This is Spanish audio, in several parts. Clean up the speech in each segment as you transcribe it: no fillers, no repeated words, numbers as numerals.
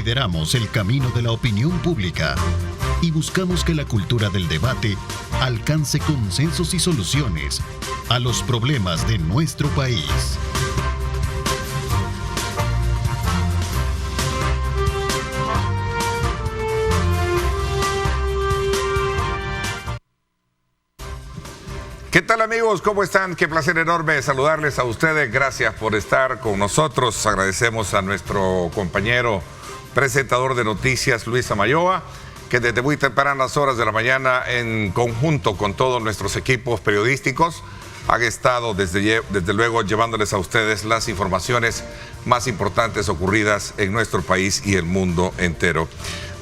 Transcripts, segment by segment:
lideramos el camino de la opinión pública y buscamos que la cultura del debate alcance consensos y soluciones a los problemas de nuestro país. ¿Qué tal, amigos? ¿Cómo están? Qué placer enorme saludarles a ustedes. Gracias por estar con nosotros. Agradecemos a nuestro compañero presentador de noticias, Luis Amayoa, que desde muy tempranas horas de la mañana, en conjunto con todos nuestros equipos periodísticos, ha estado desde luego llevándoles a ustedes las informaciones más importantes ocurridas en nuestro país y el mundo entero.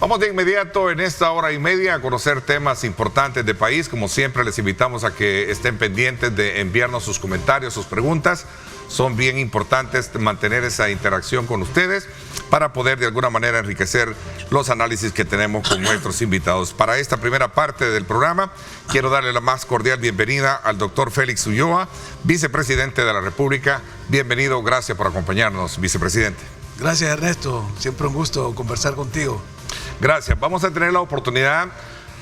Vamos de inmediato en esta hora y media a conocer temas importantes del país. Como siempre, les invitamos a que estén pendientes de enviarnos sus comentarios, sus preguntas. Son bien importantes mantener esa interacción con ustedes para poder de alguna manera enriquecer los análisis que tenemos con nuestros invitados. Para esta primera parte del programa, quiero darle la más cordial bienvenida al doctor Félix Ulloa, vicepresidente de la República. Bienvenido, gracias por acompañarnos, vicepresidente. Gracias, Ernesto. Siempre un gusto conversar contigo. Gracias. Vamos a tener la oportunidad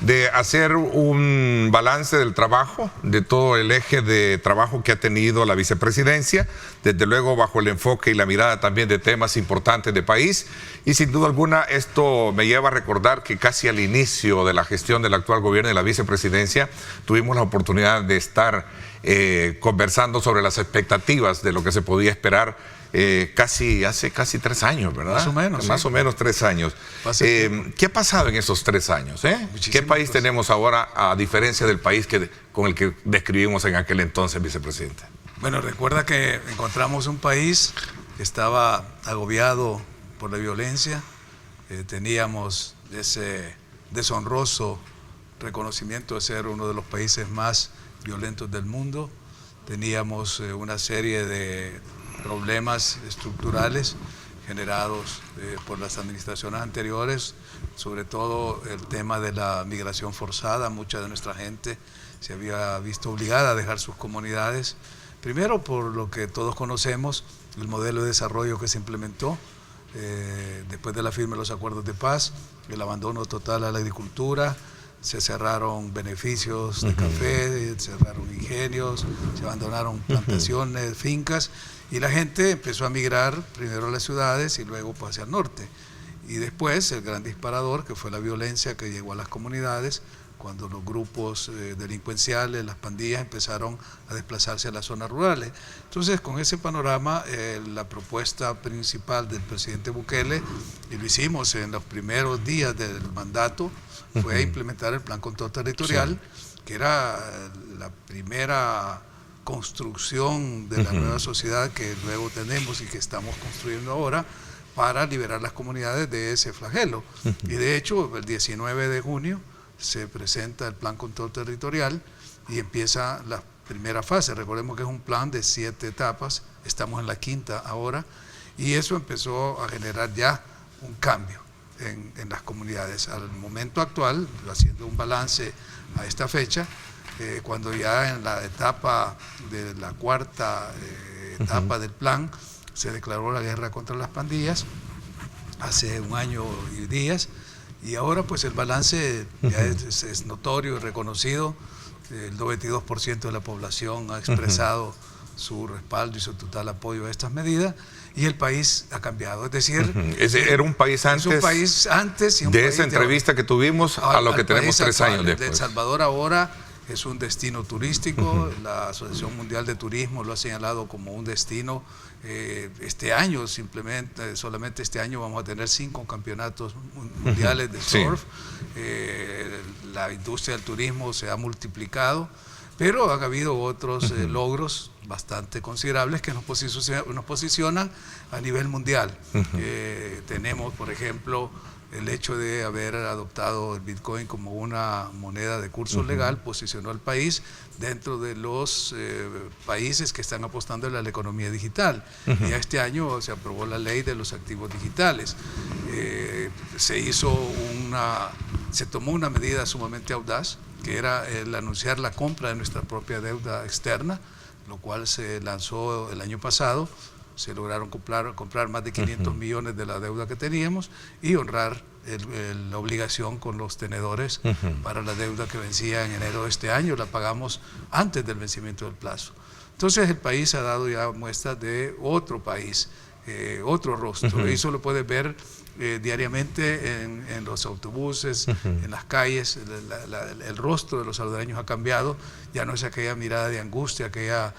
de hacer un balance del trabajo, de todo el eje de trabajo que ha tenido la vicepresidencia, desde luego bajo el enfoque y la mirada también de temas importantes del país. Y sin duda alguna esto me lleva a recordar que casi al inicio de la gestión del actual gobierno de la vicepresidencia tuvimos la oportunidad de estar conversando sobre las expectativas de lo que se podía esperar hace casi 3 años, ¿verdad? Más o menos. Más o menos 3 años. ¿Qué ha pasado en esos 3 años? ¿Qué país tenemos ahora, a diferencia del país con el que describimos en aquel entonces, vicepresidente? Bueno, recuerda que encontramos un país que estaba agobiado por la violencia. Teníamos ese deshonroso reconocimiento de ser uno de los países más violentos del mundo. Teníamos una serie de problemas estructurales generados por las administraciones anteriores, sobre todo el tema de la migración forzada. Mucha de nuestra gente se había visto obligada a dejar sus comunidades, primero por lo que todos conocemos, el modelo de desarrollo que se implementó después de la firma de los acuerdos de paz, el abandono total a la agricultura. Se cerraron beneficios de café, se cerraron ingenios, se abandonaron plantaciones, fincas, y la gente empezó a migrar primero a las ciudades y luego hacia el norte. Y después el gran disparador, que fue la violencia que llegó a las comunidades, cuando los grupos delincuenciales, las pandillas, empezaron a desplazarse a las zonas rurales. Entonces, con ese panorama, la propuesta principal del presidente Bukele, y lo hicimos en los primeros días del mandato, fue implementar el Plan Control Territorial, que era la primera construcción de la nueva sociedad que luego tenemos y que estamos construyendo ahora, para liberar las comunidades de ese flagelo. Y de hecho, el 19 de junio se presenta el Plan Control Territorial y empieza la primera fase. Recordemos que es un plan de 7 etapas, estamos en la 5ª ahora, y eso empezó a generar ya un cambio en las comunidades. Al momento actual, haciendo un balance a esta fecha, cuando ya en la etapa de la 4ª etapa del plan se declaró la guerra contra las pandillas, hace 1 año y días, y ahora pues el balance ya es notorio y reconocido. El 92% de la población ha expresado su respaldo y su total apoyo a estas medidas, y el país ha cambiado. Es decir, era un país antes, y un de país esa entrevista que tuvimos a lo que tenemos 3 años después. El Salvador ahora es un destino turístico. La Asociación Mundial de Turismo lo ha señalado como un destino. Este año, solamente este año vamos a tener 5 campeonatos mundiales de surf. La industria del turismo se ha multiplicado, pero ha habido otros logros bastante considerables que nos posicionan a nivel mundial. Tenemos, por ejemplo, el hecho de haber adoptado el Bitcoin como una moneda de curso legal, posicionó al país dentro de los países que están apostando a la economía digital. Y este año se aprobó la ley de los activos digitales. Se tomó una medida sumamente audaz, que era el anunciar la compra de nuestra propia deuda externa, lo cual se lanzó el año pasado se lograron comprar más de 500 millones de la deuda que teníamos y honrar la obligación con los tenedores para la deuda que vencía en enero de este año. La pagamos antes del vencimiento del plazo. Entonces el país ha dado ya muestras de otro país, otro rostro. Eso lo puedes ver diariamente en los autobuses, en las calles. El rostro de los salvadoreños ha cambiado. Ya no es aquella mirada de angustia, aquella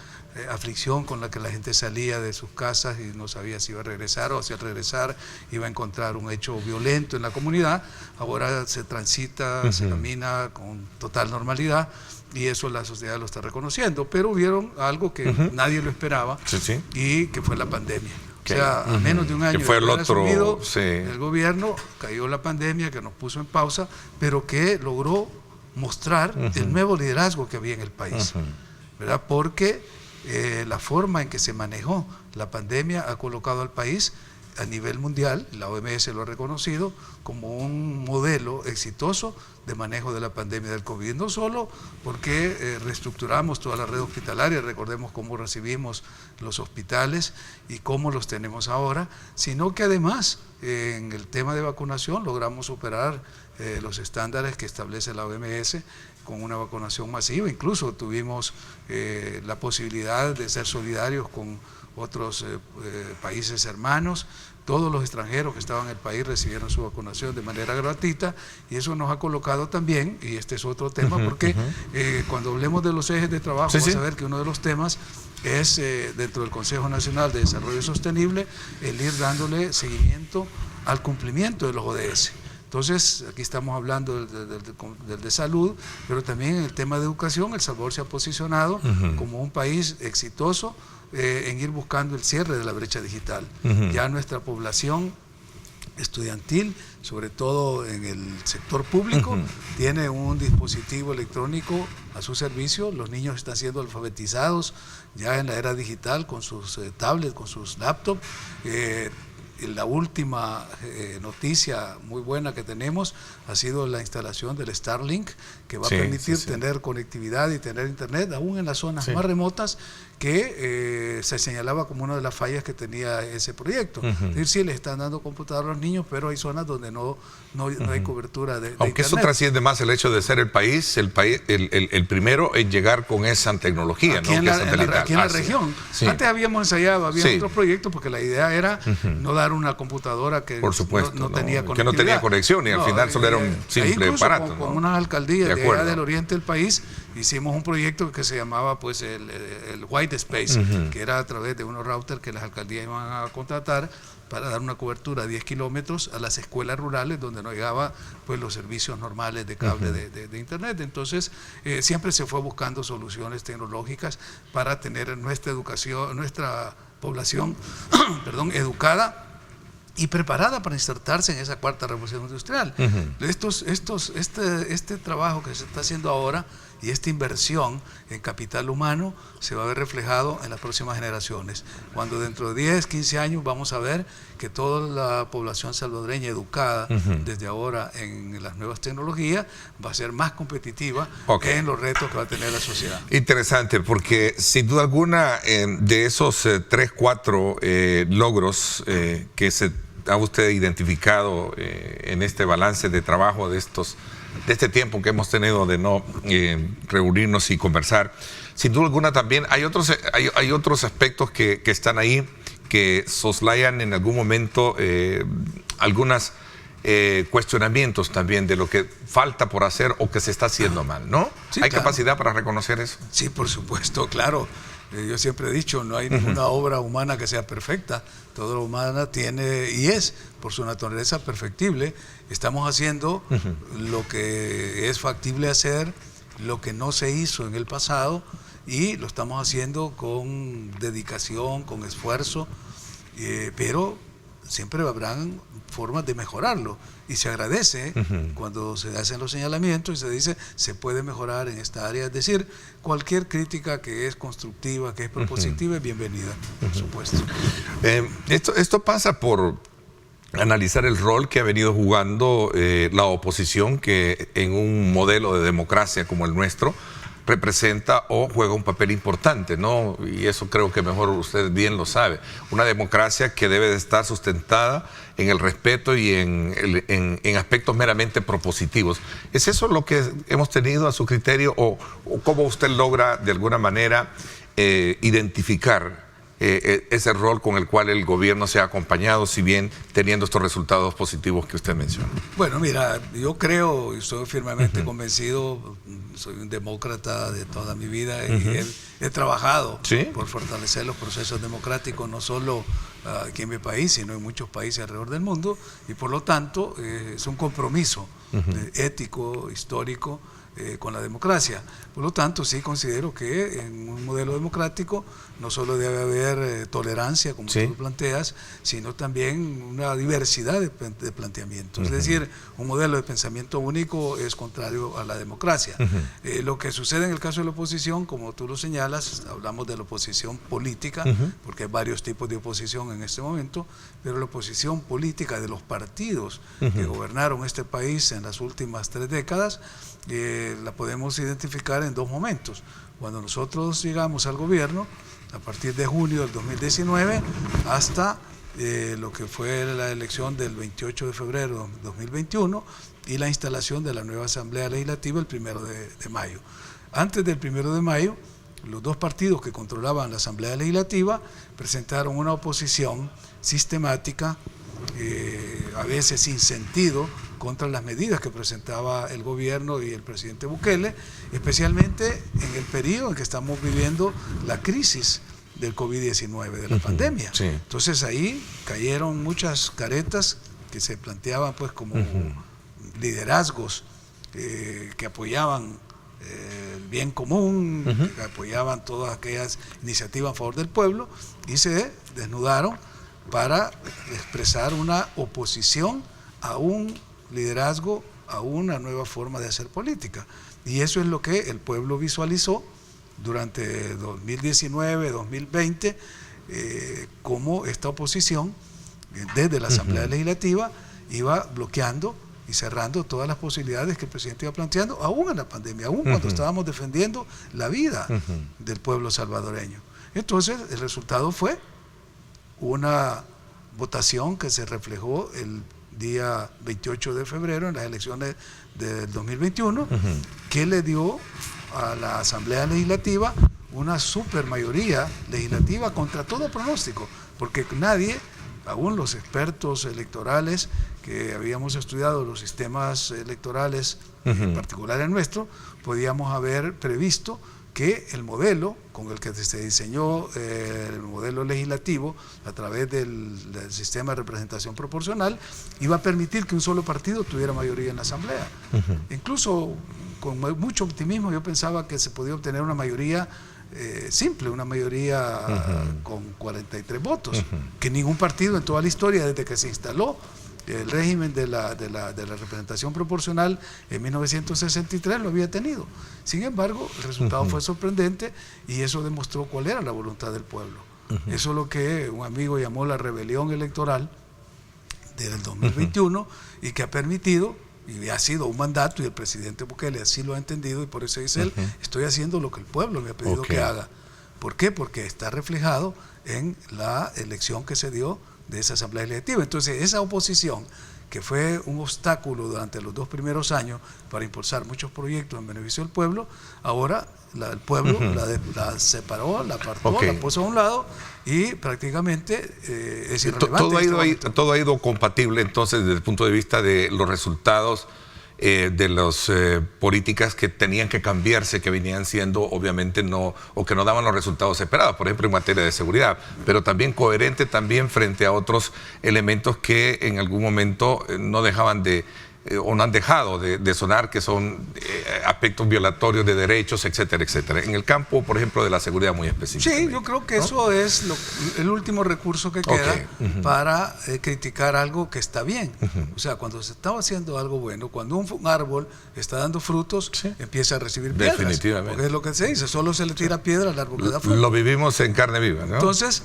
aflicción con la que la gente salía de sus casas y no sabía si iba a regresar o si al regresar iba a encontrar un hecho violento en la comunidad. Ahora se transita, se camina con total normalidad y eso la sociedad lo está reconociendo. Pero hubieron algo que nadie lo esperaba y que fue la pandemia. O sea, a menos de un año que fue el otro, el gobierno, cayó la pandemia que nos puso en pausa, pero que logró mostrar el nuevo liderazgo que había en el país, ¿verdad? Porque la forma en que se manejó la pandemia ha colocado al país a nivel mundial, la OMS lo ha reconocido, como un modelo exitoso de manejo de la pandemia del COVID. No solo porque reestructuramos toda la red hospitalaria, recordemos cómo recibimos los hospitales y cómo los tenemos ahora, sino que además en el tema de vacunación logramos superar los estándares que establece la OMS con una vacunación masiva. Incluso tuvimos la posibilidad de ser solidarios con otros países hermanos. Todos los extranjeros que estaban en el país recibieron su vacunación de manera gratuita y eso nos ha colocado también, y este es otro tema, porque cuando hablemos de los ejes de trabajo, vamos a ver que uno de los temas es dentro del Consejo Nacional de Desarrollo Sostenible el ir dándole seguimiento al cumplimiento de los ODS. Entonces, aquí estamos hablando del de salud, pero también en el tema de educación, El Salvador se ha posicionado como un país exitoso en ir buscando el cierre de la brecha digital. Ya nuestra población estudiantil, sobre todo en el sector público, tiene un dispositivo electrónico a su servicio. Los niños están siendo alfabetizados ya en la era digital con sus tablets, con sus laptops. La última noticia muy buena que tenemos ha sido la instalación del Starlink, que va a permitir tener conectividad y tener internet aún en las zonas más remotas, que se señalaba como una de las fallas que tenía ese proyecto. Es decir, sí le están dando computador a los niños, pero hay zonas donde no hay cobertura de Aunque internet. eso trasciende más el hecho de ser el país el primero en llegar con esa tecnología, aquí, ¿no? Aquí en la región. Antes habíamos ensayado, había otros proyectos, porque la idea era no dar una computadora que por supuesto, no tenía conectividad. Que no tenía conexión y al final solo era un simple aparato. Con unas alcaldías de allá del oriente del país hicimos un proyecto que se llamaba pues el White Space, que era a través de unos routers que las alcaldías iban a contratar para dar una cobertura a 10 kilómetros a las escuelas rurales donde no llegaba pues los servicios normales de cable de internet. Entonces siempre se fue buscando soluciones tecnológicas para tener nuestra educación, nuestra población educada y preparada para insertarse en esa cuarta revolución industrial. Este trabajo que se está haciendo ahora y esta inversión en capital humano se va a ver reflejado en las próximas generaciones. Cuando dentro de 10, 15 años vamos a ver que toda la población salvadoreña educada desde ahora en las nuevas tecnologías va a ser más competitiva en los retos que va a tener la sociedad. Interesante, porque sin duda alguna de esos 3, 4 logros que se ha usted identificado en este balance de trabajo de este tiempo que hemos tenido de no reunirnos y conversar, sin duda alguna también hay otros aspectos que están ahí que soslayan en algún momento algunos cuestionamientos también de lo que falta por hacer o que se está haciendo mal, ¿no? Sí, ¿hay capacidad para reconocer eso? Sí, por supuesto, claro. Yo siempre he dicho, no hay ninguna obra humana que sea perfecta. Toda la humana tiene y es, por su naturaleza, perfectible. Estamos haciendo lo que es factible hacer, lo que no se hizo en el pasado, y lo estamos haciendo con dedicación, con esfuerzo, pero siempre habrán formas de mejorarlo. Y se agradece cuando se hacen los señalamientos y se dice se puede mejorar en esta área. Es decir, cualquier crítica que es constructiva, que es propositiva, es bienvenida, por supuesto. Esto pasa por analizar el rol que ha venido jugando la oposición, que en un modelo de democracia como el nuestro representa o juega un papel importante, ¿no? Y eso creo que mejor usted bien lo sabe. Una democracia que debe de estar sustentada en el respeto y en aspectos meramente propositivos. ¿Es eso lo que hemos tenido a su criterio o cómo usted logra de alguna manera identificar ese rol con el cual el gobierno se ha acompañado, si bien teniendo estos resultados positivos que usted menciona? Bueno, mira, yo creo y estoy firmemente convencido, soy un demócrata de toda mi vida y he trabajado por fortalecer los procesos democráticos, no solo aquí en mi país, sino en muchos países alrededor del mundo, y por lo tanto es un compromiso ético, histórico, con la democracia. Por lo tanto, sí considero que en un modelo democrático no solo debe haber tolerancia, como tú planteas, sino también una diversidad de planteamientos. Es decir, un modelo de pensamiento único es contrario a la democracia. Lo que sucede en el caso de la oposición, como tú lo señalas, hablamos de la oposición política, porque hay varios tipos de oposición en este momento, pero la oposición política de los partidos que gobernaron este país en las últimas 3 décadas, la podemos identificar en 2 momentos. Cuando nosotros llegamos al gobierno, a partir de junio del 2019 hasta lo que fue la elección del 28 de febrero de 2021 y la instalación de la nueva Asamblea Legislativa el 1 de mayo. Antes del 1 de mayo, los 2 partidos que controlaban la Asamblea Legislativa presentaron una oposición sistemática, a veces sin sentido, contra las medidas que presentaba el gobierno y el presidente Bukele, especialmente en el periodo en que estamos viviendo la crisis del COVID-19, de la pandemia. Entonces ahí cayeron muchas caretas que se planteaban pues como liderazgos que apoyaban el bien común, que apoyaban todas aquellas iniciativas a favor del pueblo, y se desnudaron para expresar una oposición a un liderazgo, a una nueva forma de hacer política. Y eso es lo que el pueblo visualizó durante 2019, 2020, como esta oposición, desde la Asamblea Legislativa, iba bloqueando y cerrando todas las posibilidades que el presidente iba planteando, aún en la pandemia, aún cuando estábamos defendiendo la vida del pueblo salvadoreño. Entonces, el resultado fue una votación que se reflejó el día 28 de febrero en las elecciones del 2021, que le dio a la Asamblea Legislativa una supermayoría legislativa contra todo pronóstico, porque nadie, aún los expertos electorales que habíamos estudiado los sistemas electorales, en particular el nuestro, podíamos haber previsto que el modelo con el que se diseñó el modelo legislativo a través del sistema de representación proporcional iba a permitir que un solo partido tuviera mayoría en la Asamblea. Incluso con mucho optimismo yo pensaba que se podía obtener una mayoría simple, una mayoría con 43 votos, que ningún partido en toda la historia desde que se instaló el régimen de la representación proporcional en 1963 lo había tenido. Sin embargo, el resultado fue sorprendente y eso demostró cuál era la voluntad del pueblo. Eso es lo que un amigo llamó la rebelión electoral del 2021 y que ha permitido, y ha sido un mandato, y el presidente Bukele así lo ha entendido, y por eso dice él, estoy haciendo lo que el pueblo me ha pedido que haga. ¿Por qué? Porque está reflejado en la elección que se dio de esa Asamblea Legislativa. Entonces, esa oposición, que fue un obstáculo durante los 2 primeros años para impulsar muchos proyectos en beneficio del pueblo, ahora el pueblo la separó, la apartó, la puso a un lado y prácticamente es irrelevante. Todo ha ido compatible entonces desde el punto de vista de los resultados de las políticas que tenían que cambiarse, que venían siendo obviamente no, o que no daban los resultados esperados, por ejemplo en materia de seguridad, pero también coherente también frente a otros elementos que en algún momento no dejaban de o no han dejado de sonar, que son aspectos violatorios de derechos, etcétera, etcétera. En el campo, por ejemplo, de la seguridad muy específica. Sí, yo creo que eso es el último recurso que queda para criticar algo que está bien. O sea, cuando se está haciendo algo bueno, cuando un árbol está dando frutos, empieza a recibir piedras. Definitivamente. Porque es lo que se dice, solo se le tira piedra al árbol que da fruto. Lo vivimos en carne viva, ¿no? Entonces,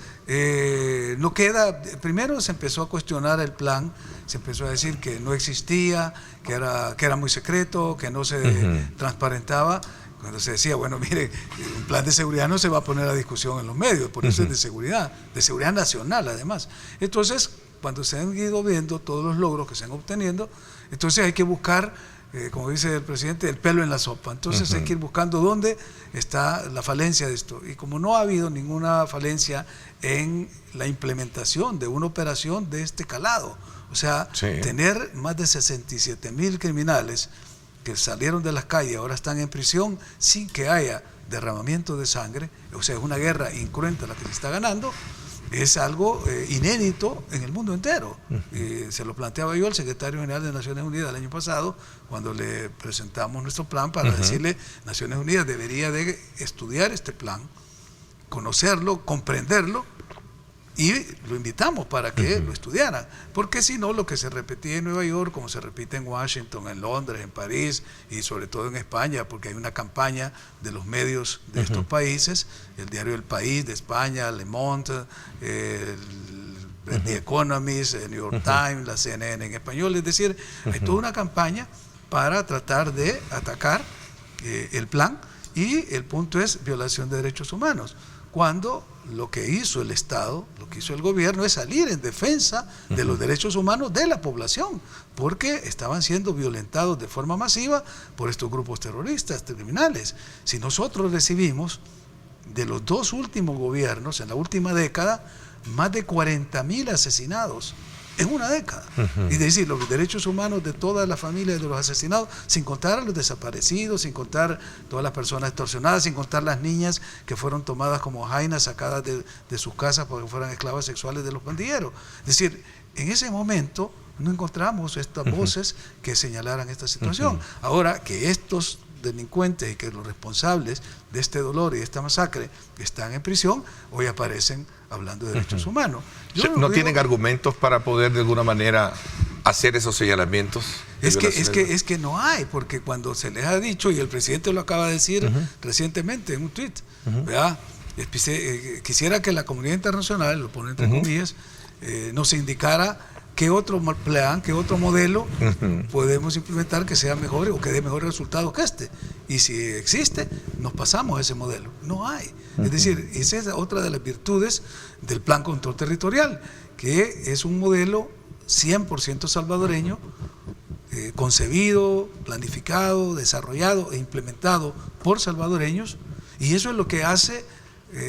no queda, primero se empezó a cuestionar el plan, se empezó a decir que no existía, que era muy secreto, que no se transparentaba, cuando se decía, bueno, mire, un plan de seguridad no se va a poner a discusión en los medios, por eso es de seguridad nacional además. Entonces, cuando se han ido viendo todos los logros que se han obteniendo, entonces hay que buscar, como dice el presidente, el pelo en la sopa. Entonces hay que ir buscando dónde está la falencia de esto. Y como no ha habido ninguna falencia en la implementación de una operación de este calado, o sea, tener más de 67,000 criminales que salieron de las calles, ahora están en prisión sin que haya derramamiento de sangre, o sea, es una guerra incruenta la que se está ganando, es algo inédito en el mundo entero. Se lo planteaba yo al secretario general de Naciones Unidas el año pasado, cuando le presentamos nuestro plan, para decirle, Naciones Unidas debería de estudiar este plan, conocerlo, comprenderlo, y lo invitamos para que lo estudiaran, porque si no, lo que se repetía en Nueva York, como se repite en Washington, en Londres, en París y sobre todo en España, porque hay una campaña de los medios de estos países, el diario El País de España, Le Monde, The Economist, el New York Times, la CNN en español, es decir, hay toda una campaña para tratar de atacar el plan, y el punto es violación de derechos humanos, cuando lo que hizo el Estado, lo que hizo el gobierno es salir en defensa de los derechos humanos de la población, porque estaban siendo violentados de forma masiva por estos grupos terroristas, criminales. Si nosotros recibimos de los dos últimos gobiernos, en la última década, más de 40,000 asesinados en una década. Es decir, los derechos humanos de todas las familias de los asesinados, sin contar a los desaparecidos, sin contar todas las personas extorsionadas, sin contar las niñas que fueron tomadas como jainas, sacadas de sus casas porque fueran esclavas sexuales de los pandilleros. Es decir, en ese momento no encontramos estas voces que señalaran esta situación. Ahora que estos delincuentes y que los responsables de este dolor y de esta masacre están en prisión, hoy aparecen hablando de derechos humanos. ¿No tienen argumentos para poder de alguna manera hacer esos señalamientos? Es que no hay, porque cuando se les ha dicho, y el presidente lo acaba de decir recientemente en un tuit, quisiera que la comunidad internacional, lo pone entre comillas, nos indicara qué otro plan, qué otro modelo podemos implementar que sea mejor o que dé mejores resultados que este. Y si existe, nos pasamos a ese modelo. No hay. Es decir, esa es otra de las virtudes del Plan Control Territorial, que es un modelo 100% salvadoreño, concebido, planificado, desarrollado e implementado por salvadoreños, y eso es lo que hace,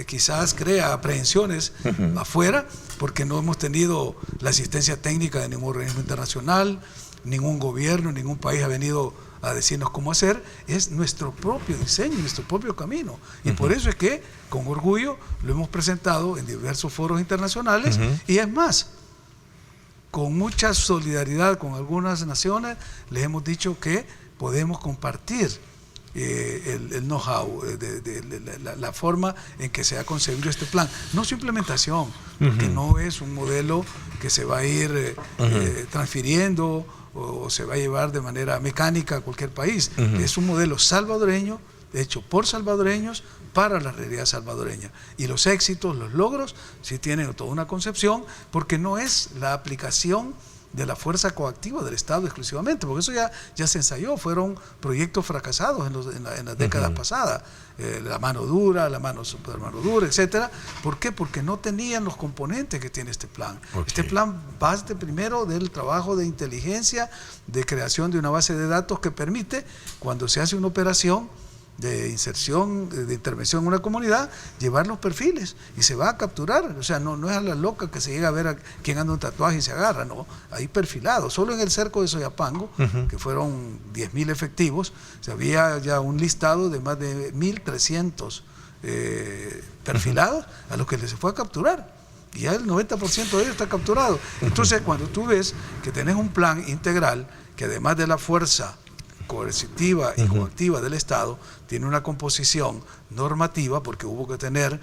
quizás crea aprehensiones afuera, porque no hemos tenido la asistencia técnica de ningún organismo internacional, ningún gobierno, ningún país ha venido a decirnos cómo hacer. Es nuestro propio diseño, nuestro propio camino, y por eso es que con orgullo lo hemos presentado en diversos foros internacionales, y es más, con mucha solidaridad con algunas naciones, les hemos dicho que podemos compartir el know-how, la forma en que se ha concebido este plan, no su implementación, porque no es un modelo que se va a ir transfiriendo o se va a llevar de manera mecánica a cualquier país. Es un modelo salvadoreño, hecho por salvadoreños, para la realidad salvadoreña. Y los éxitos, los logros, sí tienen toda una concepción, porque no es la aplicación de la fuerza coactiva del Estado exclusivamente, porque eso ya se ensayó, fueron proyectos fracasados en las décadas pasadas, la mano dura, la mano super mano dura, etcétera. ¿Por qué? Porque no tenían los componentes que tiene este plan. Este plan parte primero del trabajo de inteligencia, de creación de una base de datos que permite, cuando se hace una operación de inserción, de intervención en una comunidad, llevar los perfiles y se va a capturar. O sea, no es a la loca que se llega a ver a quien anda un tatuaje y se agarra, no, ahí perfilado. Solo en el cerco de Soyapango, que fueron 10,000 efectivos, se había ya un listado de más de 1,300 perfilados a los que se fue a capturar. Y ya el 90% de ellos está capturado. Entonces, cuando tú ves que tenés un plan integral, que además de la fuerza coercitiva y coactiva del Estado, tiene una composición normativa, porque hubo que tener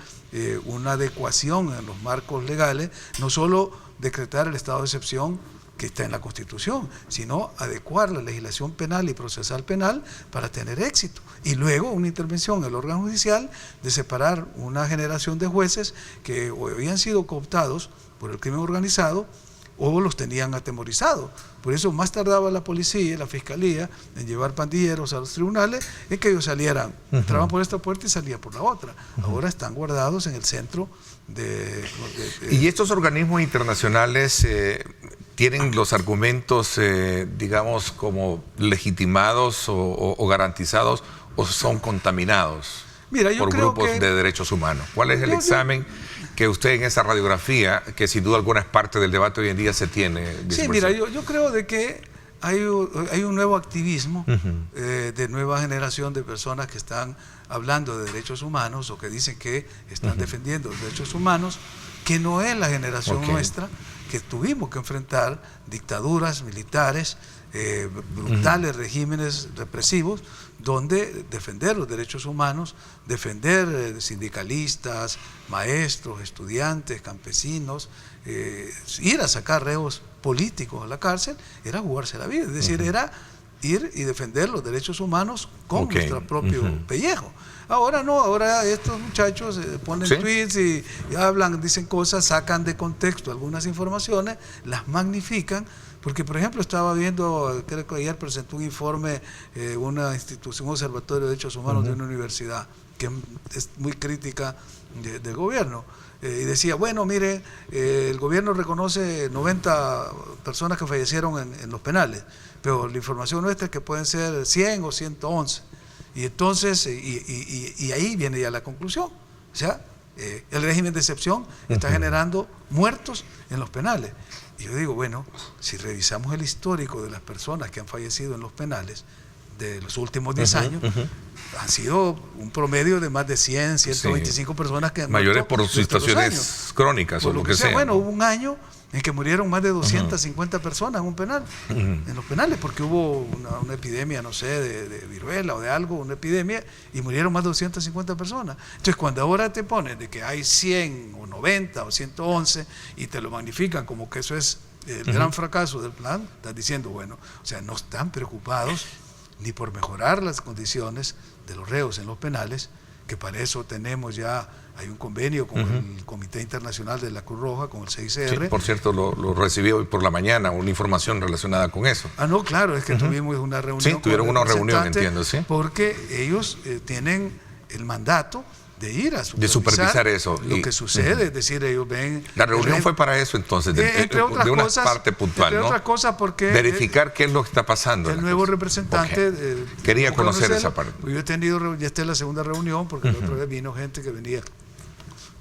una adecuación en los marcos legales, no solo decretar el estado de excepción que está en la Constitución, sino adecuar la legislación penal y procesal penal para tener éxito. Y luego una intervención en el órgano judicial de separar una generación de jueces que o habían sido cooptados por el crimen organizado o los tenían atemorizados. Por eso más tardaba la policía, la fiscalía, en llevar pandilleros a los tribunales, en que ellos salieran, entraban por esta puerta y salían por la otra. Ahora están guardados en el centro ¿Y estos organismos internacionales tienen los argumentos, digamos, como legitimados o garantizados, o son contaminados por grupos de derechos humanos? ¿Cuál es el examen que usted en esa radiografía, que sin duda alguna es parte del debate hoy en día, se tiene? Sí, mira, yo creo de que hay un nuevo activismo de nueva generación de personas que están hablando de derechos humanos o que dicen que están defendiendo los derechos humanos, que no es la generación nuestra, que tuvimos que enfrentar dictaduras militares, brutales regímenes represivos, donde defender los derechos humanos, defender sindicalistas, maestros, estudiantes, campesinos, ir a sacar reos políticos a la cárcel, era jugarse la vida, es decir, era ir y defender los derechos humanos con nuestro propio pellejo. Ahora no, ahora estos muchachos ponen tweets y hablan, dicen cosas, sacan de contexto algunas informaciones, las magnifican, porque por ejemplo estaba viendo, creo que ayer presentó un informe una institución, un observatorio de derechos humanos de una universidad, que es muy crítica del gobierno, y decía, bueno, mire, el gobierno reconoce 90 personas que fallecieron en los penales, pero la información nuestra es que pueden ser 100 o 111. Y entonces, y ahí viene ya la conclusión. O sea, el régimen de excepción está generando muertos en los penales. Y yo digo, bueno, si revisamos el histórico de las personas que han fallecido en los penales de los últimos 10 años, han sido un promedio de más de 100, 125 personas que han muerto. Mayores por situaciones crónicas o lo que sea. Bueno, hubo un año en que murieron más de 250 personas en un penal, en los penales, porque hubo una epidemia, no sé, de viruela o de algo, una epidemia, y murieron más de 250 personas. Entonces, cuando ahora te ponen de que hay 100 o 90 o 111 y te lo magnifican como que eso es el gran fracaso del plan, estás diciendo, bueno, o sea, no están preocupados ni por mejorar las condiciones de los reos en los penales, que para eso tenemos ya, hay un convenio con el Comité Internacional de la Cruz Roja, con el CICR. Sí, por cierto, lo recibí hoy por la mañana, una información relacionada con eso. Ah, no, claro, es que tuvimos una reunión. Sí, tuvieron una reunión, entiendo, sí. Porque ellos tienen el mandato de ir a supervisar eso. Lo que sucede, es decir, ellos ven... La reunión fue para eso, entonces, entre otras de una cosas, parte puntual, entre otras cosas porque... Verificar qué es lo que está pasando. El nuevo representante... Quería conocer esa parte. Yo he tenido, ya esta es la segunda reunión, porque la otra vez vino gente que venía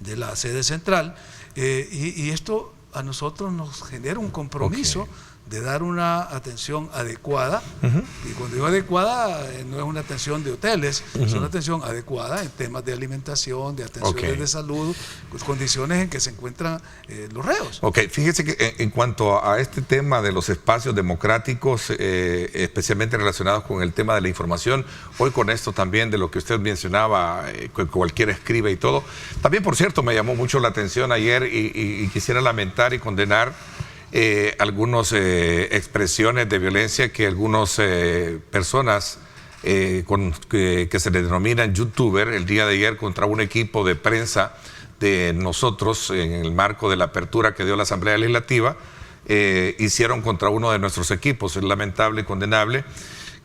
de la sede central, y esto a nosotros nos genera un compromiso de dar una atención adecuada, y cuando digo adecuada no es una atención de hoteles, es una atención adecuada en temas de alimentación, de atenciones de salud, condiciones en que se encuentran los reos. Fíjese que en cuanto a este tema de los espacios democráticos, especialmente relacionados con el tema de la información, hoy con esto también de lo que usted mencionaba, que cualquiera escribe y todo, también por cierto me llamó mucho la atención ayer y quisiera lamentar y condenar algunas expresiones de violencia que algunas personas que se le denominan youtuber el día de ayer contra un equipo de prensa de nosotros en el marco de la apertura que dio la Asamblea Legislativa, hicieron contra uno de nuestros equipos. Es lamentable y condenable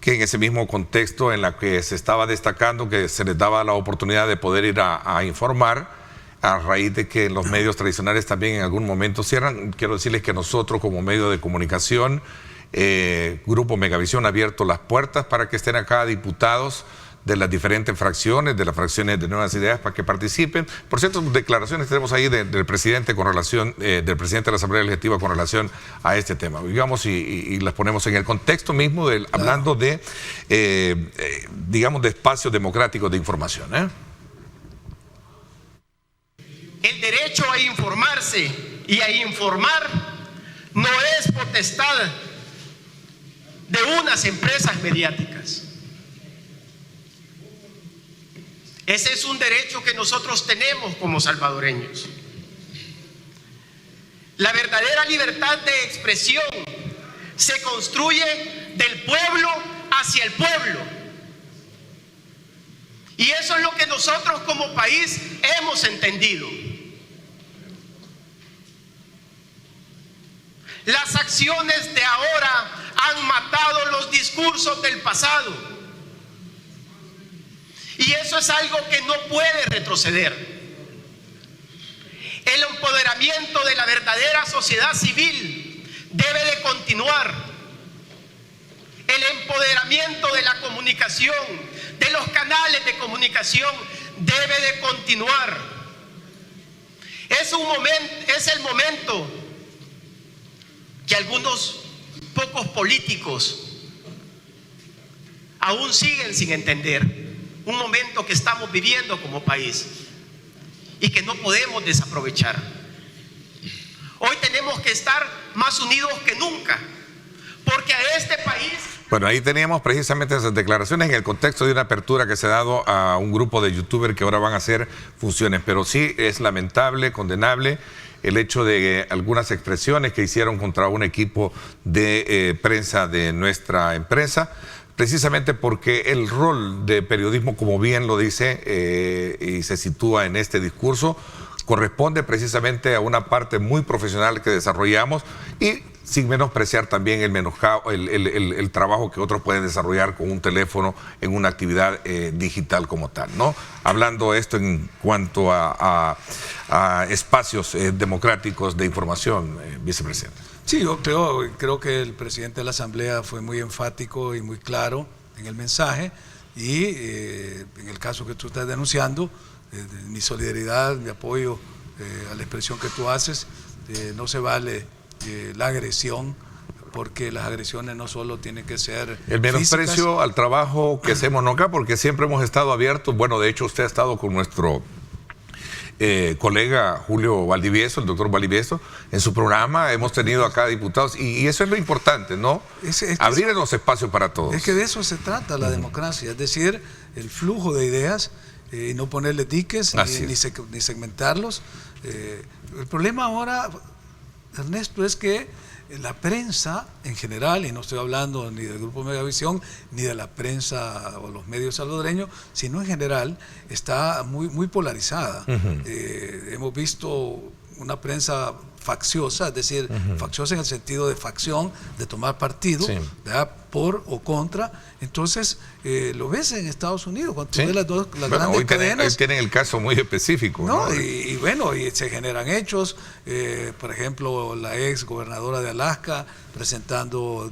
que en ese mismo contexto en la que se estaba destacando que se les daba la oportunidad de poder ir a informar, a raíz de que los medios tradicionales también en algún momento cierran. Quiero decirles que nosotros como medio de comunicación, Grupo Megavisión ha abierto las puertas para que estén acá diputados de las diferentes fracciones, de las fracciones de Nuevas Ideas, para que participen. Por cierto, declaraciones tenemos ahí del presidente con relación, del presidente de la Asamblea Legislativa con relación a este tema. Digamos, y las ponemos en el contexto mismo, hablando de, digamos, de espacios democráticos de información, El derecho a informarse y a informar no es potestad de unas empresas mediáticas. Ese es un derecho que nosotros tenemos como salvadoreños. La verdadera libertad de expresión se construye del pueblo hacia el pueblo. Y eso es lo que nosotros como país hemos entendido. Las acciones de ahora han matado los discursos del pasado. Y eso es algo que no puede retroceder. El empoderamiento de la verdadera sociedad civil debe de continuar. El empoderamiento de la comunicación, de los canales de comunicación, debe de continuar. Es el momento que algunos pocos políticos aún siguen sin entender. Un momento que estamos viviendo como país y que no podemos desaprovechar. Hoy tenemos que estar más unidos que nunca, porque a este país... Bueno, ahí teníamos precisamente esas declaraciones en el contexto de una apertura que se ha dado a un grupo de youtubers que ahora van a hacer funciones, pero sí es lamentable, condenable el hecho de algunas expresiones que hicieron contra un equipo de prensa de nuestra empresa, precisamente porque el rol de periodismo, como bien lo dice y se sitúa en este discurso, corresponde precisamente a una parte muy profesional que desarrollamos y sin menospreciar también el trabajo que otros pueden desarrollar con un teléfono en una actividad digital como tal, ¿no? Hablando esto en cuanto a espacios democráticos de información, vicepresidente. Sí, yo creo que el presidente de la Asamblea fue muy enfático y muy claro en el mensaje y en el caso que tú estás denunciando, mi solidaridad, mi apoyo a la expresión que tú haces. No se vale la agresión, porque las agresiones no solo tienen que ser el menosprecio físicas. Al trabajo que hacemos acá, porque siempre hemos estado abiertos. Bueno, de hecho usted ha estado con nuestro colega Julio Valdivieso, el doctor Valdivieso, en su programa. Hemos tenido acá diputados y eso es lo importante, ¿no? Abrir los espacios para todos. Es que de eso se trata la democracia, es decir, el flujo de ideas y no ponerle diques ni segmentarlos. El problema ahora, Ernesto, es que la prensa en general, y no estoy hablando ni del Grupo Megavisión, ni de la prensa o los medios salvadoreños, sino en general, está muy polarizada. Hemos visto una prensa facciosa, es decir, facciosa en el sentido de facción, de tomar partido, ¿verdad?, por o contra. Entonces, lo ves en Estados Unidos, cuando tú ves las grandes hoy cadenas. Hoy tienen el caso muy específico, ¿no? Y bueno, y se generan hechos, por ejemplo, la ex gobernadora de Alaska presentando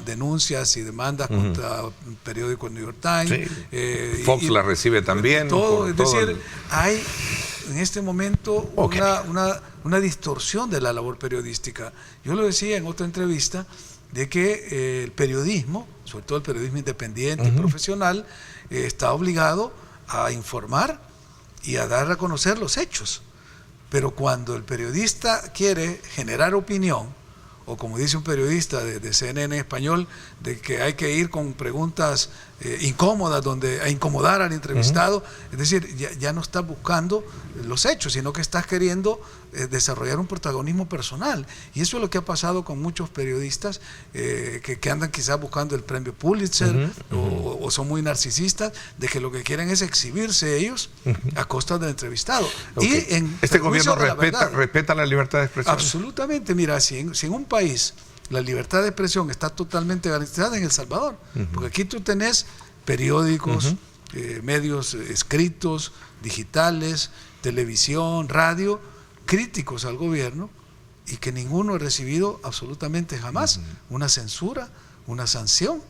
denuncias y demandas contra un periódico New York Times. Fox la recibe también. Es decir, hay en este momento una distorsión de la labor periodística. Yo lo decía en otra entrevista, de que el periodismo, sobre todo el periodismo independiente y profesional, está obligado a informar y a dar a conocer los hechos. Pero cuando el periodista quiere generar opinión, o como dice un periodista de CNN español, de que hay que ir con preguntas incómodas, a incomodar al entrevistado, es decir, ya no estás buscando los hechos, sino que estás queriendo desarrollar un protagonismo personal. Y eso es lo que ha pasado con muchos periodistas que andan quizás buscando el premio Pulitzer o son muy narcisistas, de que lo que quieren es exhibirse ellos a costa del entrevistado. Y este gobierno respeta la libertad de expresión. Absolutamente. Mira, si en un país la libertad de expresión está totalmente garantizada, en El Salvador, porque aquí tú tenés periódicos, medios escritos, digitales, televisión, radio, críticos al gobierno, y que ninguno ha recibido absolutamente jamás una censura, una sanción.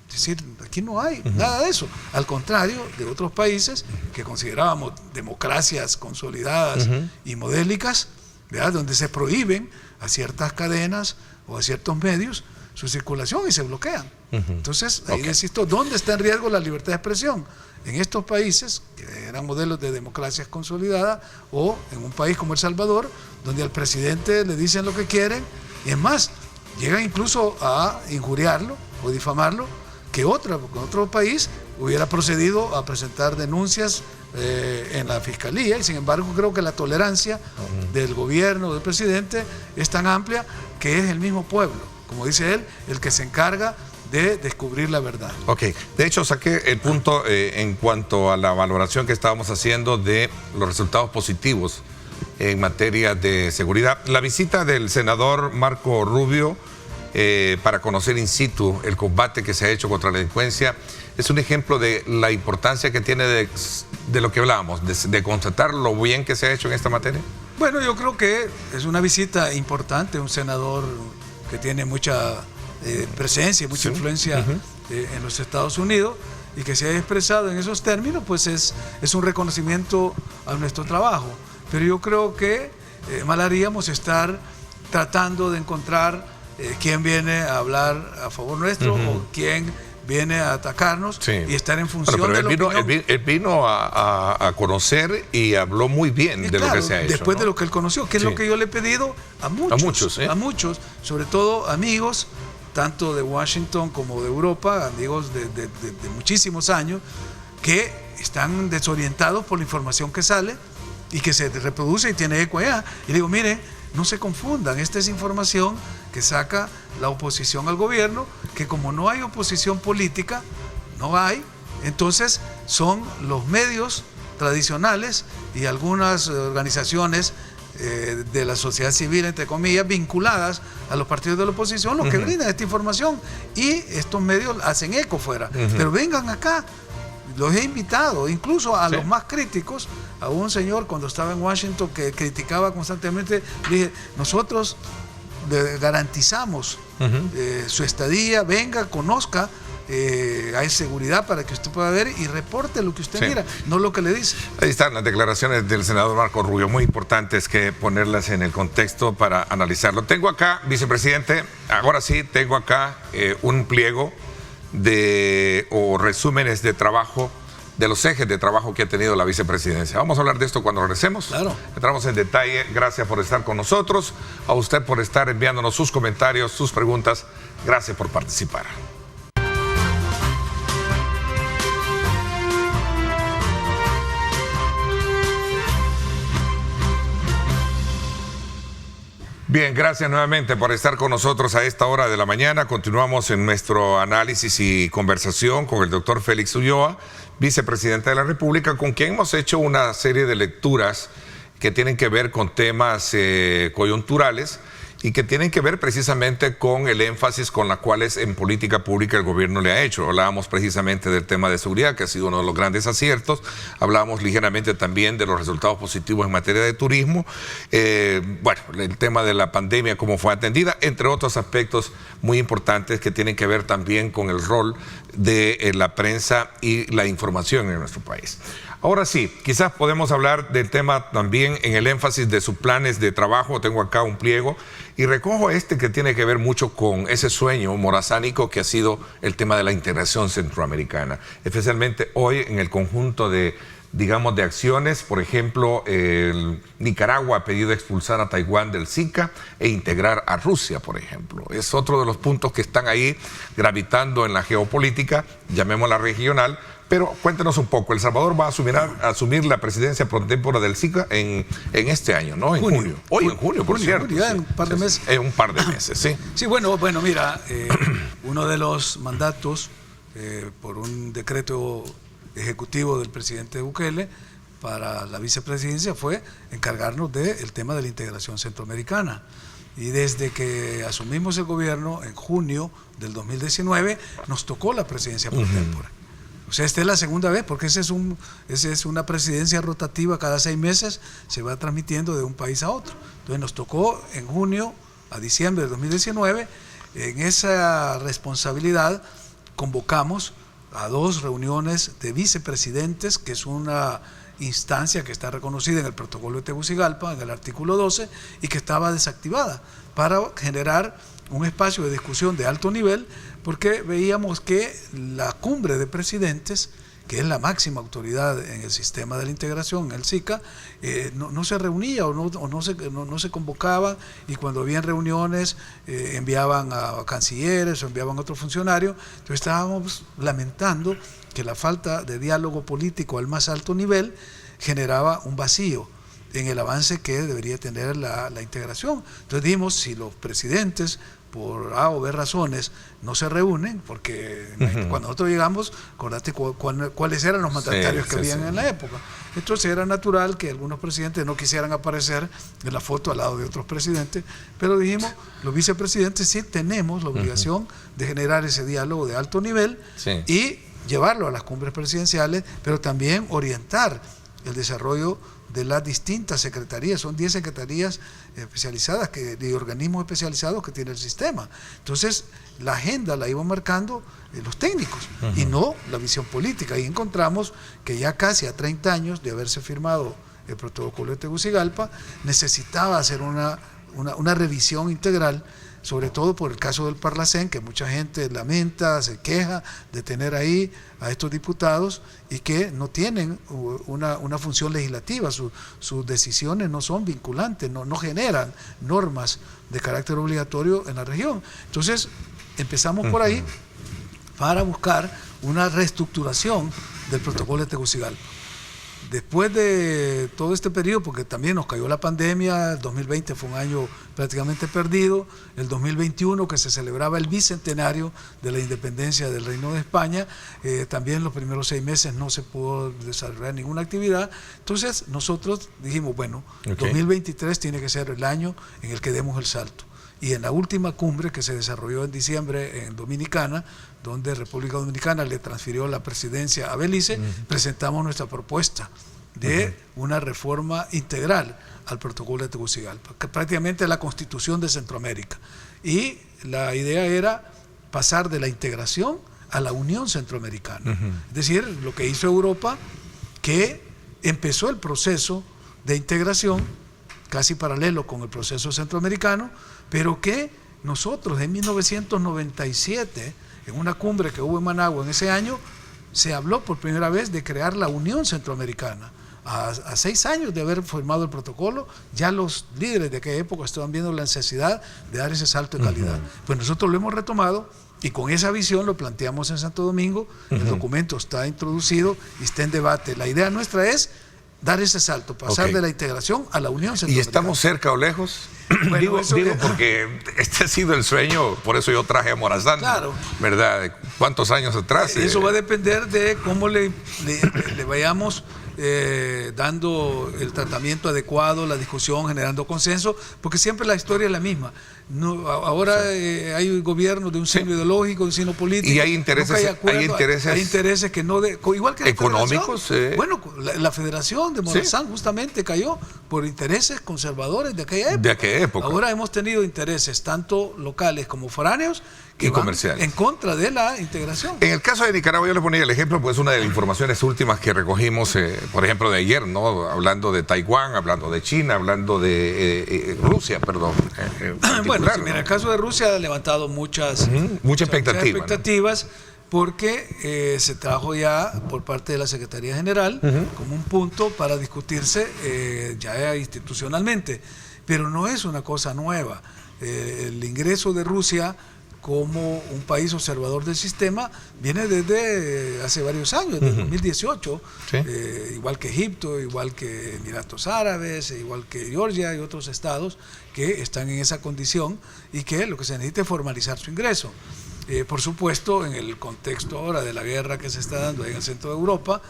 Es decir, aquí no hay nada de eso. Al contrario de otros países que considerábamos democracias consolidadas y modélicas, ¿verdad?, donde se prohíben a ciertas cadenas o a ciertos medios su circulación y se bloquean. Entonces, ahí insisto, ¿dónde está en riesgo la libertad de expresión? En estos países, que eran modelos de democracias consolidadas, o en un país como El Salvador, donde al presidente le dicen lo que quieren, y es más, llegan incluso a injuriarlo o difamarlo, que otro país hubiera procedido a presentar denuncias en la fiscalía, y sin embargo creo que la tolerancia del gobierno, del presidente, es tan amplia que es el mismo pueblo, como dice él, el que se encarga de descubrir la verdad. De hecho saqué el punto en cuanto a la valoración que estábamos haciendo de los resultados positivos en materia de seguridad. La visita del senador Marco Rubio para conocer in situ el combate que se ha hecho contra la delincuencia es un ejemplo de la importancia que tiene de lo que hablábamos, de constatar lo bien que se ha hecho en esta materia. Bueno, yo creo que es una visita importante, un senador que tiene mucha presencia y mucha influencia en los Estados Unidos, y que se haya expresado en esos términos, pues es un reconocimiento a nuestro trabajo. Pero yo creo que mal haríamos estar tratando de encontrar quién viene a hablar a favor nuestro o quién viene a atacarnos y estar en función de lo que él vino a conocer y habló muy bien de lo que se ha hecho. Después de lo que él conoció, que es lo que yo le he pedido a muchos, sobre todo amigos, tanto de Washington como de Europa, amigos de muchísimos años, que están desorientados por la información que sale y que se reproduce y tiene eco allá. Y le digo, miren, no se confundan, esta es información que saca la oposición al gobierno, que como no hay oposición política, entonces son los medios tradicionales y algunas organizaciones de la sociedad civil, entre comillas, vinculadas a los partidos de la oposición, los que brindan esta información, y estos medios hacen eco fuera. Pero vengan acá, los he invitado, incluso a los más críticos, a un señor cuando estaba en Washington que criticaba constantemente, dije, nosotros le garantizamos su estadía, venga, conozca, hay seguridad para que usted pueda ver y reporte lo que usted mira, no lo que le dice. Ahí están las declaraciones del senador Marco Rubio, muy importantes que ponerlas en el contexto para analizarlo. Tengo acá, vicepresidente, ahora sí, tengo acá un pliego o resúmenes de trabajo, de los ejes de trabajo que ha tenido la vicepresidencia. Vamos a hablar de esto cuando regresemos. Claro. Entramos en detalle. Gracias por estar con nosotros. A usted por estar enviándonos sus comentarios, sus preguntas. Gracias por participar. Bien, gracias nuevamente por estar con nosotros a esta hora de la mañana. Continuamos en nuestro análisis y conversación con el doctor Félix Ulloa, vicepresidente de la República, con quien hemos hecho una serie de lecturas que tienen que ver con temas coyunturales y que tienen que ver precisamente con el énfasis con la cual en política pública el gobierno le ha hecho. Hablábamos precisamente del tema de seguridad, que ha sido uno de los grandes aciertos. Hablábamos ligeramente también de los resultados positivos en materia de turismo. Bueno, el tema de la pandemia, cómo fue atendida, entre otros aspectos muy importantes que tienen que ver también con el rol de la prensa y la información en nuestro país. Ahora sí, quizás podemos hablar del tema también en el énfasis de sus planes de trabajo. Tengo acá un pliego y recojo que tiene que ver mucho con ese sueño morazánico que ha sido el tema de la integración centroamericana, especialmente hoy en el conjunto de, digamos, de acciones. Por ejemplo, Nicaragua ha pedido expulsar a Taiwán del SICA e integrar a Rusia, por ejemplo. Es otro de los puntos que están ahí gravitando en la geopolítica, llamémosla regional. Pero cuéntenos un poco, El Salvador va a asumir la presidencia pro tempore del SICA en este año, ¿no? En junio. Hoy en junio, por cierto. Ya en un par de meses. En un par de meses, sí. Sí, bueno, mira, uno de los mandatos por un decreto ejecutivo del presidente Bukele para la vicepresidencia fue encargarnos del tema de la integración centroamericana. Y desde que asumimos el gobierno en junio del 2019, nos tocó la presidencia pro tempore. O sea, esta es la segunda vez, porque esa es una presidencia rotativa, cada 6 meses se va transmitiendo de un país a otro. Entonces nos tocó en junio a diciembre de 2019, en esa responsabilidad convocamos a 2 reuniones de vicepresidentes, que es una instancia que está reconocida en el protocolo de Tegucigalpa, en el artículo 12, y que estaba desactivada, para generar un espacio de discusión de alto nivel, porque veíamos que la cumbre de presidentes, que es la máxima autoridad en el sistema de la integración, el SICA, no se reunía o no se convocaba, y cuando habían reuniones enviaban a cancilleres o enviaban a otros funcionarios. Entonces estábamos lamentando que la falta de diálogo político al más alto nivel generaba un vacío en el avance que debería tener la integración. Entonces dijimos, si los presidentes por A o B razones no se reúnen, porque cuando nosotros llegamos, acordate cuáles eran los mandatarios que habían en la época. Entonces era natural que algunos presidentes no quisieran aparecer en la foto al lado de otros presidentes, pero dijimos, los vicepresidentes sí tenemos la obligación de generar ese diálogo de alto nivel y llevarlo a las cumbres presidenciales, pero también orientar el desarrollo de las distintas secretarías. Son 10 secretarías especializadas de organismos especializados que tiene el sistema. Entonces, la agenda la iban marcando los técnicos y no la visión política. Y encontramos que ya casi a 30 años de haberse firmado el protocolo de Tegucigalpa, necesitaba hacer una revisión integral, sobre todo por el caso del Parlacén, que mucha gente lamenta, se queja de tener ahí a estos diputados y que no tienen una función legislativa, sus decisiones no son vinculantes, no generan normas de carácter obligatorio en la región. Entonces empezamos por ahí para buscar una reestructuración del protocolo de Tegucigalpa. Después de todo este periodo, porque también nos cayó la pandemia, el 2020 fue un año prácticamente perdido, el 2021 que se celebraba el bicentenario de la independencia del Reino de España, también los primeros 6 meses no se pudo desarrollar ninguna actividad. Entonces nosotros dijimos, bueno, 2023 tiene que ser el año en el que demos el salto. Y en la última cumbre que se desarrolló en diciembre en Dominicana, donde República Dominicana le transfirió la presidencia a Belice, presentamos nuestra propuesta de una reforma integral al protocolo de Tegucigalpa, que prácticamente es la Constitución de Centroamérica. Y la idea era pasar de la integración a la Unión Centroamericana. Es decir, lo que hizo Europa, que empezó el proceso de integración casi paralelo con el proceso centroamericano, pero que nosotros en 1997, en una cumbre que hubo en Managua en ese año, se habló por primera vez de crear la Unión Centroamericana. A 6 años de haber firmado el protocolo, ya los líderes de aquella época estaban viendo la necesidad de dar ese salto de calidad. Pues nosotros lo hemos retomado y con esa visión lo planteamos en Santo Domingo. El documento está introducido y está en debate. La idea nuestra es dar ese salto, pasar de la integración a la Unión Centroamericana. ¿Y estamos cerca o lejos? Bueno, digo porque este ha sido el sueño, por eso yo traje a Morazán, ¿verdad? ¿Cuántos años atrás? Eso va a depender de cómo le vayamos dando el tratamiento adecuado, la discusión, generando consenso, porque siempre la historia es la misma. No, ahora hay gobiernos de un signo ideológico, de un signo político. Y hay intereses, hay intereses que no igual que económicos. Bueno, la Federación de Morazán justamente cayó por intereses conservadores de aquella época. Ahora hemos tenido intereses tanto locales como foráneos que van en contra de la integración. En el caso de Nicaragua, yo les ponía el ejemplo, pues una de las informaciones últimas que recogimos, por ejemplo, de ayer, ¿no? Hablando de Taiwán, hablando de China, hablando de Rusia, perdón. Bueno, sí, mira, el caso de Rusia ha levantado muchas expectativas, porque se trajo ya por parte de la Secretaría General como un punto para discutirse ya institucionalmente. Pero no es una cosa nueva. El ingreso de Rusia como un país observador del sistema viene desde hace varios años, desde 2018, igual que Egipto, igual que Emiratos Árabes, igual que Georgia y otros estados que están en esa condición y que lo que se necesita es formalizar su ingreso. Por supuesto, en el contexto ahora de la guerra que se está dando ahí en el centro de Europa,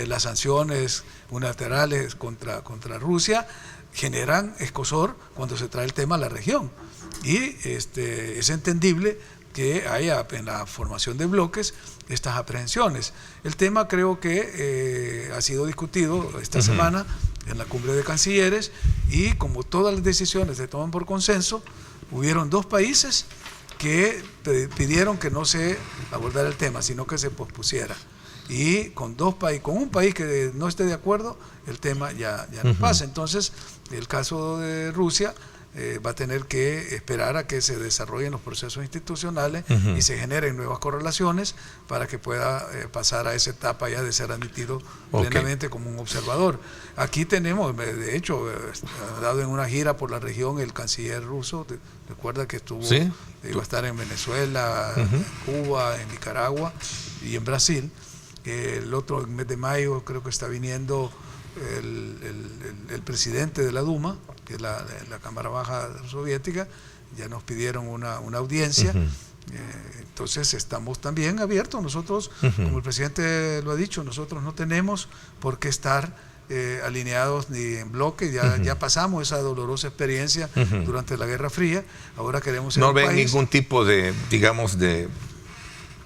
las sanciones unilaterales contra Rusia generan escozor cuando se trae el tema a la región. Y es entendible que haya en la formación de bloques estas aprehensiones. El tema creo que ha sido discutido esta semana en la cumbre de cancilleres y como todas las decisiones se toman por consenso, hubieron 2 países que pidieron que no se abordara el tema, sino que se pospusiera. Y con un país que no esté de acuerdo, el tema ya no pasa. Entonces, el caso de Rusia va a tener que esperar a que se desarrollen los procesos institucionales y se generen nuevas correlaciones para que pueda pasar a esa etapa ya de ser admitido plenamente como un observador. Aquí tenemos, de hecho, ha dado en una gira por la región el canciller ruso, recuerda que iba a estar en Venezuela, en Cuba, en Nicaragua y en Brasil. El otro mes de mayo creo que está viniendo el presidente de la Duma, que es la Cámara Baja Soviética, ya nos pidieron una audiencia. Entonces estamos también abiertos. Nosotros, como el presidente lo ha dicho, nosotros no tenemos por qué estar alineados ni en bloque. Ya pasamos esa dolorosa experiencia durante la Guerra Fría. Ahora queremos ser ¿No un ven país... ningún tipo de, digamos, de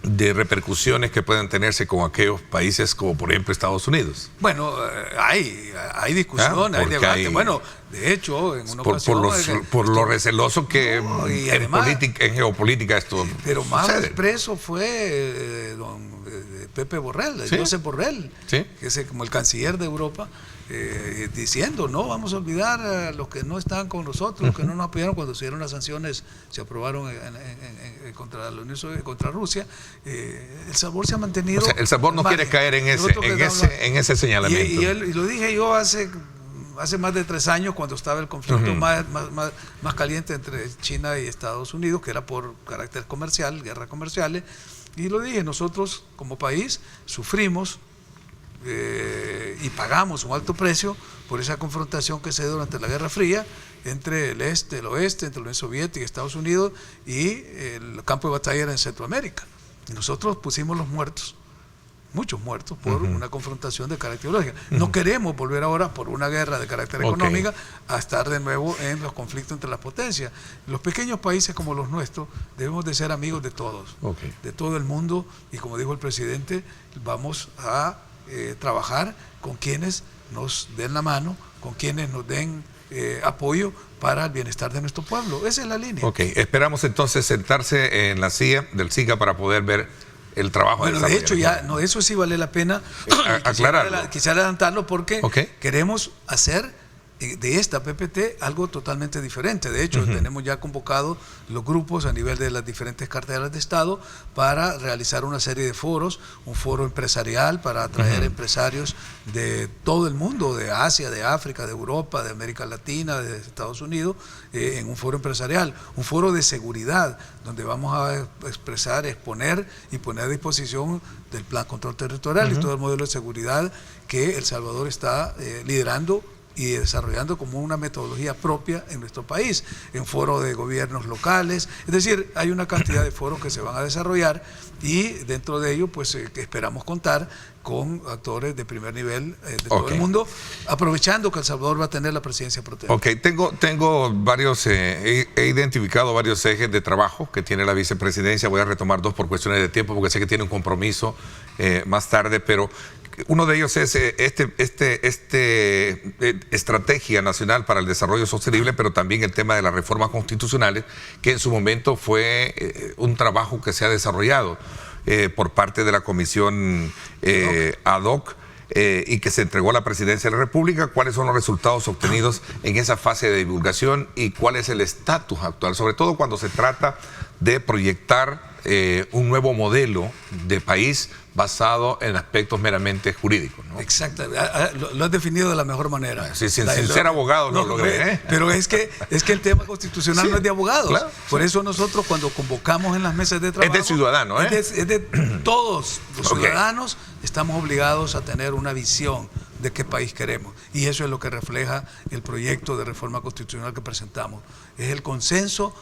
repercusiones que puedan tenerse con aquellos países como por ejemplo Estados Unidos? Bueno, hay discusión, hay debate. Bueno, de hecho, en una ocasión... Por lo receloso que y además, en geopolítica esto pero más sucede. expreso fue don Pepe Borrell, ¿Sí? Josep Borrell, ¿Sí? que es como el canciller de Europa, diciendo, no vamos a olvidar a los que no están con nosotros, los que no nos apoyaron cuando se dieron las sanciones, se aprobaron contra la Unión Soviética, contra Rusia. El Salvador se ha mantenido... O sea, El Salvador no quiere caer en ese señalamiento. Y lo dije yo hace más de 3 años, cuando estaba el conflicto más caliente entre China y Estados Unidos, que era por carácter comercial, guerras comerciales, y lo dije, nosotros como país sufrimos y pagamos un alto precio por esa confrontación que se dio durante la Guerra Fría entre el este, el oeste, entre la Unión Soviética y Estados Unidos, y el campo de batalla era en Centroamérica. Y nosotros pusimos los muertos, muchos muertos, por una confrontación de carácter ideológico. No queremos volver ahora por una guerra de carácter económica a estar de nuevo en los conflictos entre las potencias. Los pequeños países como los nuestros debemos de ser amigos de todos, de todo el mundo, y como dijo el presidente, vamos a trabajar con quienes nos den la mano, con quienes nos den apoyo para el bienestar de nuestro pueblo. Esa es la línea. Esperamos entonces sentarse en la silla del SIGA para poder ver el trabajo. Bueno, de hecho, eso sí vale la pena aclararlo. Quisiera adelantarlo porque queremos hacer de esta PPT algo totalmente diferente. De hecho, tenemos ya convocados los grupos a nivel de las diferentes carteras de Estado para realizar una serie de foros, un foro empresarial para atraer empresarios de todo el mundo, de Asia, de África, de Europa, de América Latina, de Estados Unidos, en un foro empresarial, un foro de seguridad, donde vamos a exponer y poner a disposición del Plan Control Territorial y todo el modelo de seguridad que El Salvador está liderando y desarrollando como una metodología propia en nuestro país, en foros de gobiernos locales. Es decir, hay una cantidad de foros que se van a desarrollar, y dentro de ello pues esperamos contar con actores de primer nivel de todo el mundo, aprovechando que El Salvador va a tener la presidencia protegida. Tengo varios, he identificado varios ejes de trabajo que tiene la vicepresidencia. Voy a retomar 2 por cuestiones de tiempo, porque sé que tiene un compromiso más tarde, pero uno de ellos es estrategia nacional para el desarrollo sostenible, pero también el tema de las reformas constitucionales, que en su momento fue un trabajo que se ha desarrollado por parte de la comisión ad hoc y que se entregó a la presidencia de la República. ¿Cuáles son los resultados obtenidos en esa fase de divulgación y cuál es el estatus actual? Sobre todo cuando se trata de proyectar un nuevo modelo de país basado en aspectos meramente jurídicos, ¿no? Exacto, lo has definido de la mejor manera. Sí, sin ser abogado lo logré. Pero es que el tema constitucional no es de abogados. Claro, Por eso nosotros, cuando convocamos en las mesas de trabajo, es de ciudadanos, es de todos los ciudadanos. Estamos obligados a tener una visión de qué país queremos, y eso es lo que refleja el proyecto de reforma constitucional que presentamos. Es el consenso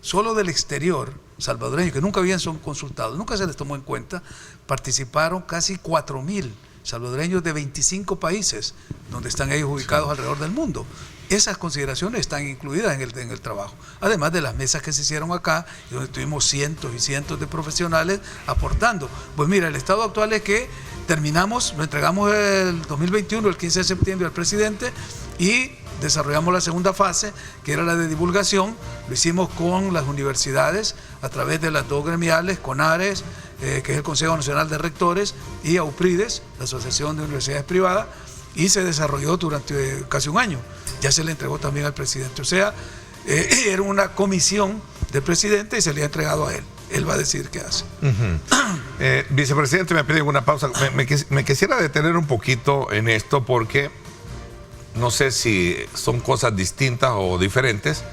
solo del exterior salvadoreño, que nunca habían son consultados, nunca se les tomó en cuenta. Participaron casi 4.000 salvadoreños de 25 países, donde están ellos ubicados alrededor del mundo. Esas consideraciones están incluidas en el trabajo, además de las mesas que se hicieron acá, donde tuvimos cientos y cientos de profesionales aportando. Pues mira, el estado actual es que lo entregamos el 2021, el 15 de septiembre al presidente, y desarrollamos la segunda fase, que era la de divulgación. Lo hicimos con las universidades a través de las 2 gremiales, CONARES, que es el Consejo Nacional de Rectores, y AUPRIDES, la Asociación de Universidades Privadas, y se desarrolló durante casi un año. Ya se le entregó también al presidente. O sea, era una comisión del presidente y se le ha entregado a él. Él va a decidir qué hace. Vicepresidente, me piden una pausa. Me quisiera detener un poquito en esto, porque no sé si son cosas distintas o diferentes.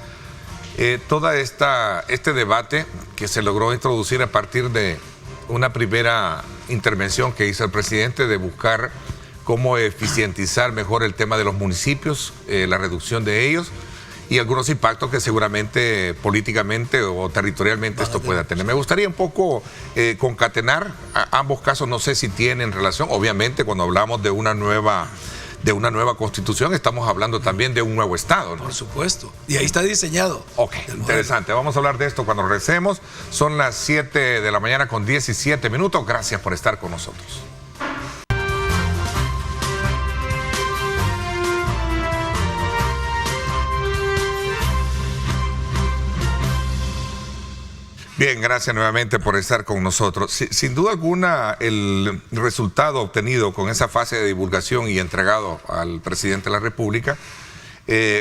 Toda este debate que se logró introducir a partir de una primera intervención que hizo el presidente, de buscar cómo eficientizar mejor el tema de los municipios, la reducción de ellos, y algunos impactos que seguramente políticamente o territorialmente esto pueda tener. Me gustaría un poco concatenar ambos casos, no sé si tienen relación. Obviamente cuando hablamos de una nueva constitución estamos hablando también de un nuevo Estado, ¿no? Por supuesto, y ahí está diseñado. Ok, interesante, vamos a hablar de esto cuando regresemos. Son las 7 de la mañana con 17 minutos, gracias por estar con nosotros. Bien, gracias nuevamente por estar con nosotros. Sin duda alguna, el resultado obtenido con esa fase de divulgación y entregado al presidente de la República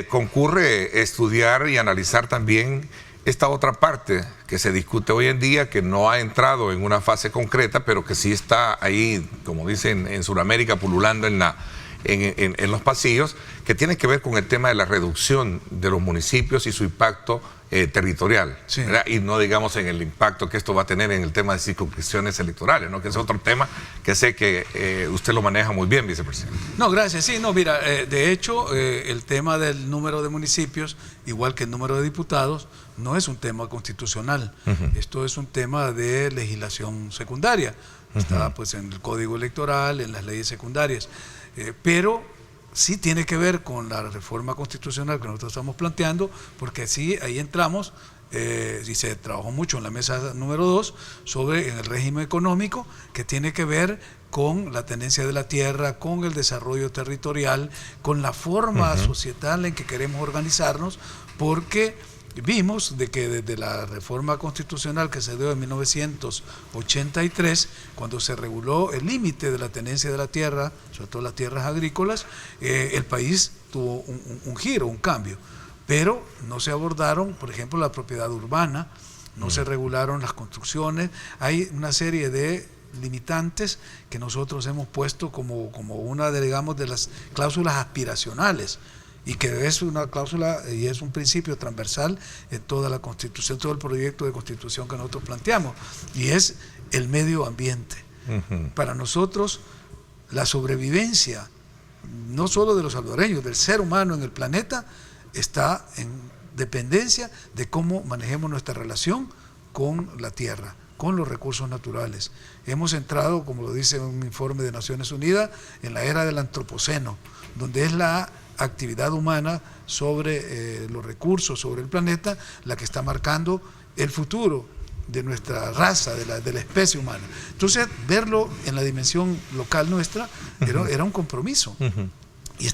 concurre estudiar y analizar también esta otra parte que se discute hoy en día, que no ha entrado en una fase concreta, pero que sí está ahí, como dicen en Sudamérica, pululando en los pasillos, que tiene que ver con el tema de la reducción de los municipios y su impacto territorial, sí. Y no digamos en el impacto que esto va a tener en el tema de circunscripciones electorales, ¿no? Que es otro tema que sé que usted lo maneja muy bien, vicepresidente. No, gracias. Sí, no, mira, de hecho, el tema del número de municipios, igual que el número de diputados, no es un tema constitucional. Esto es un tema de legislación secundaria. Está pues en el Código Electoral, en las leyes secundarias. Pero sí tiene que ver con la reforma constitucional que nosotros estamos planteando, porque sí, ahí entramos, y se trabajó mucho en la mesa número 2, sobre el régimen económico, que tiene que ver con la tenencia de la tierra, con el desarrollo territorial, con la forma societal en que queremos organizarnos, porque vimos de que desde la reforma constitucional que se dio en 1983, cuando se reguló el límite de la tenencia de la tierra, sobre todo las tierras agrícolas, el país tuvo un giro, un cambio, pero no se abordaron, por ejemplo, la propiedad urbana, no se regularon las construcciones, hay una serie de limitantes que nosotros hemos puesto como una de, digamos, de las cláusulas aspiracionales, y que es una cláusula y es un principio transversal en toda la Constitución, todo el proyecto de Constitución que nosotros planteamos, y es el medio ambiente. Para nosotros, la sobrevivencia, no solo de los salvadoreños, del ser humano en el planeta, está en dependencia de cómo manejemos nuestra relación con la tierra, con los recursos naturales. Hemos entrado, como lo dice un informe de Naciones Unidas, en la era del antropoceno, donde es la actividad humana sobre los recursos, sobre el planeta, la que está marcando el futuro de nuestra raza, de la especie humana. Entonces, verlo en la dimensión local nuestra era un compromiso.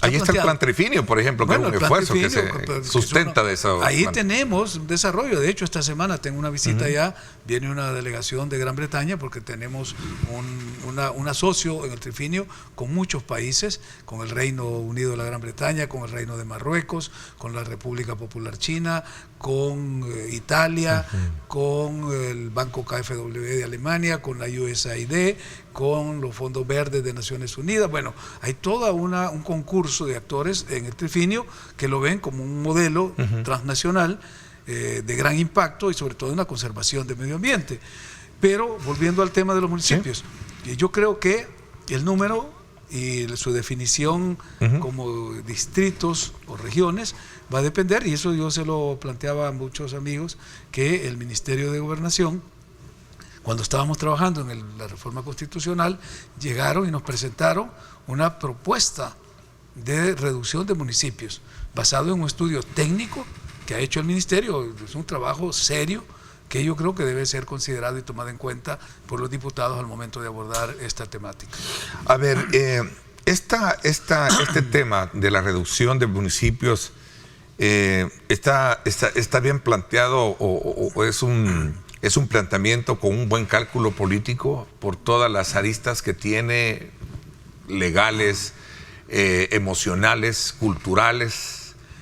Ahí está el plan Trifinio, por ejemplo, que es un esfuerzo que se sustenta de eso. Ahí tenemos un desarrollo. De hecho, esta semana tengo una visita allá, viene una delegación de Gran Bretaña, porque tenemos un asocio en el Trifinio con muchos países, con el Reino Unido de la Gran Bretaña, con el Reino de Marruecos, con la República Popular China, con Italia, con el Banco KfW de Alemania, con la USAID, con los fondos verdes de Naciones Unidas. Bueno, hay toda un concurso de actores en el Trifinio que lo ven como un modelo transnacional de gran impacto y sobre todo en la conservación del medio ambiente. Pero volviendo al tema de los municipios, yo creo que el número y su definición como distritos o regiones va a depender, y eso yo se lo planteaba a muchos amigos, que el Ministerio de Gobernación, cuando estábamos trabajando en la reforma constitucional, llegaron y nos presentaron una propuesta de reducción de municipios, basado en un estudio técnico que ha hecho el Ministerio. Es un trabajo serio que yo creo que debe ser considerado y tomado en cuenta por los diputados al momento de abordar esta temática. A ver, este tema de la reducción de municipios está bien planteado o es un planteamiento con un buen cálculo político por todas las aristas que tiene, legales, emocionales, culturales.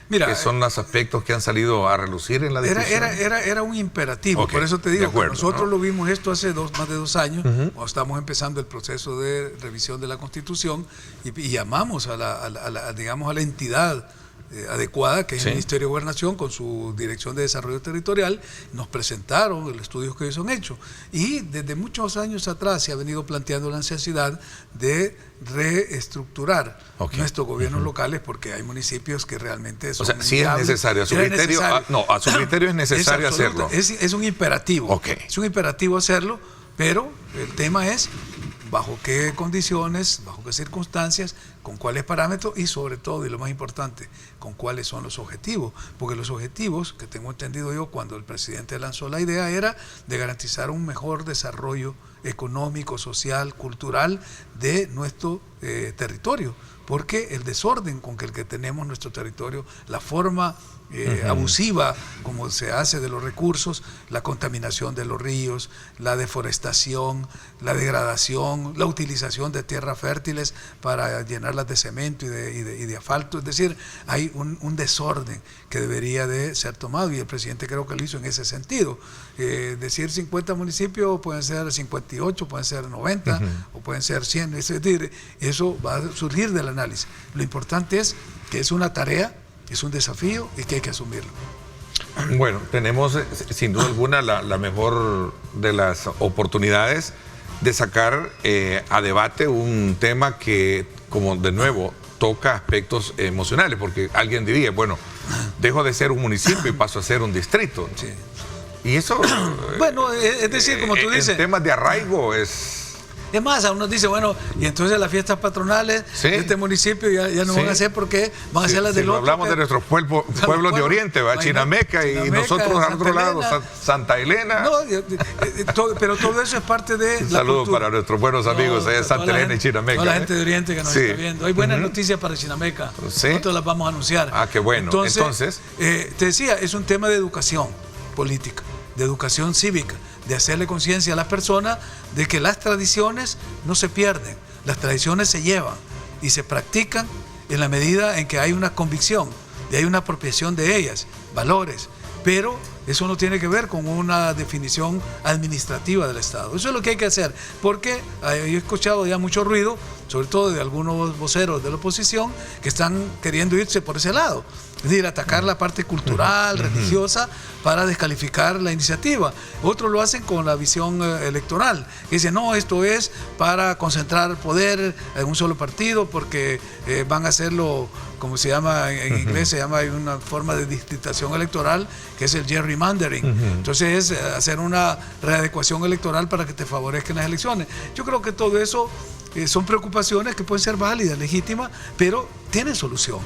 Mira, que son los aspectos que han salido a relucir en la discusión. Era un imperativo, okay, por eso te digo, acuerdo, que nosotros lo vimos esto hace más de 2 años, cuando estábamos empezando el proceso de revisión de la Constitución, y llamamos a la entidad adecuada, que es Sí. el Ministerio de Gobernación con su Dirección de Desarrollo Territorial. Nos presentaron los estudios que ellos han hecho. Y desde muchos años atrás se ha venido planteando la necesidad de reestructurar nuestros gobiernos locales, porque hay municipios que realmente son... O sea, sí es necesario. A su criterio, a su criterio es necesario hacerlo. Es un imperativo. Okay. Es un imperativo hacerlo, pero el tema es bajo qué condiciones, bajo qué circunstancias, con cuáles parámetros y sobre todo, y lo más importante, con cuáles son los objetivos. Porque los objetivos, que tengo entendido yo cuando el presidente lanzó la idea, era de garantizar un mejor desarrollo económico, social, cultural de nuestro territorio. Porque el desorden con el que tenemos nuestro territorio, la forma abusiva como se hace de los recursos, la contaminación de los ríos, la deforestación, la degradación, la utilización de tierras fértiles para llenarlas de cemento y de asfalto. Es decir, hay un desorden que debería de ser tomado, y el presidente creo que lo hizo en ese sentido. Decir 50 municipios, pueden ser 58, pueden ser 90 o pueden ser 100. Es decir, eso va a surgir del análisis. Lo importante es que es una tarea, es un desafío y que hay que asumirlo. Bueno, tenemos sin duda alguna la mejor de las oportunidades de sacar a debate un tema que, como de nuevo, toca aspectos emocionales, porque alguien diría, bueno, dejo de ser un municipio y paso a ser un distrito. Sí. Y eso... Bueno, es decir, como tú dices... En temas de arraigo es... Es más, a uno dice, bueno, y entonces las fiestas patronales de este municipio ya no van a ser, porque van a ser las del otro. Hablamos de nuestros pueblos de Oriente, ¿va? Chinameca, y nosotros al otro lado, Santa Elena. No, pero todo eso es parte de un la saludo cultura. para nuestros buenos amigos allá de Santa Elena y Chinameca. Toda la gente de Oriente que nos Sí. está viendo. Hay buenas noticias para Chinameca. Sí. Nosotros las vamos a anunciar. Ah, qué bueno. Entonces te decía, es un tema de educación política, de educación cívica, de hacerle conciencia a las personas de que las tradiciones no se pierden, las tradiciones se llevan y se practican en la medida en que hay una convicción y hay una apropiación de ellas, valores, pero eso no tiene que ver con una definición administrativa del Estado. Eso es lo que hay que hacer, porque he escuchado ya mucho ruido, sobre todo de algunos voceros de la oposición, que están queriendo irse por ese lado. Es decir, atacar la parte cultural, religiosa, para descalificar la iniciativa. Otros lo hacen con la visión electoral, que dicen, no, esto es para concentrar poder en un solo partido, porque van a hacerlo, como se llama en inglés, hay una forma de distritación electoral, que es el gerrymandering. Entonces es hacer una readecuación electoral para que te favorezcan las elecciones. Yo creo que todo eso son preocupaciones que pueden ser válidas, legítimas, pero tienen solución.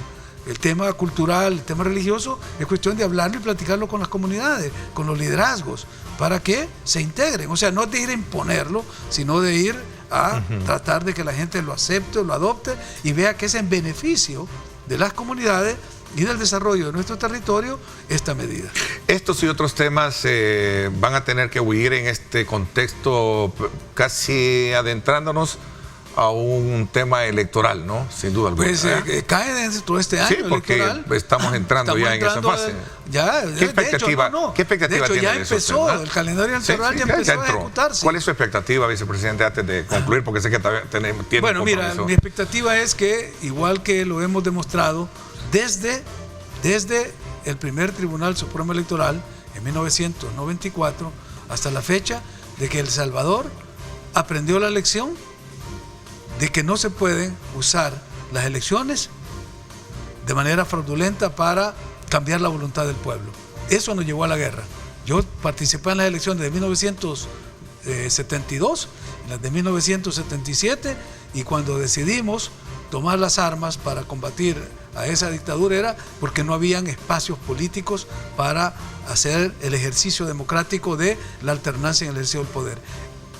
El tema cultural, el tema religioso, es cuestión de hablarlo y platicarlo con las comunidades, con los liderazgos, para que se integren. O sea, no es de ir a imponerlo, sino de ir a tratar de que la gente lo acepte, lo adopte y vea que es en beneficio de las comunidades y del desarrollo de nuestro territorio esta medida. Estos y otros temas van a tener que huir en este contexto, casi adentrándonos a un tema electoral, ¿no? Sin duda alguna. Pues cae dentro de este año electoral. Estamos entrando ya en esa fase. ¿Qué expectativa, ¿Qué expectativa de hecho, tiene ya empezó, el calendario electoral ya empezó a ejecutarse. ¿Cuál es su expectativa, vicepresidente, antes de concluir? Porque sé que tiene Bueno, mira, mi expectativa es que, igual que lo hemos demostrado desde el primer Tribunal Supremo Electoral en 1994 hasta la fecha, de que El Salvador aprendió la lección de que no se pueden usar las elecciones de manera fraudulenta para cambiar la voluntad del pueblo. Eso nos llevó a la guerra. Yo participé en las elecciones de 1972, en las de 1977, y cuando decidimos tomar las armas para combatir a esa dictadura era porque no habían espacios políticos para hacer el ejercicio democrático de la alternancia en el ejercicio del poder.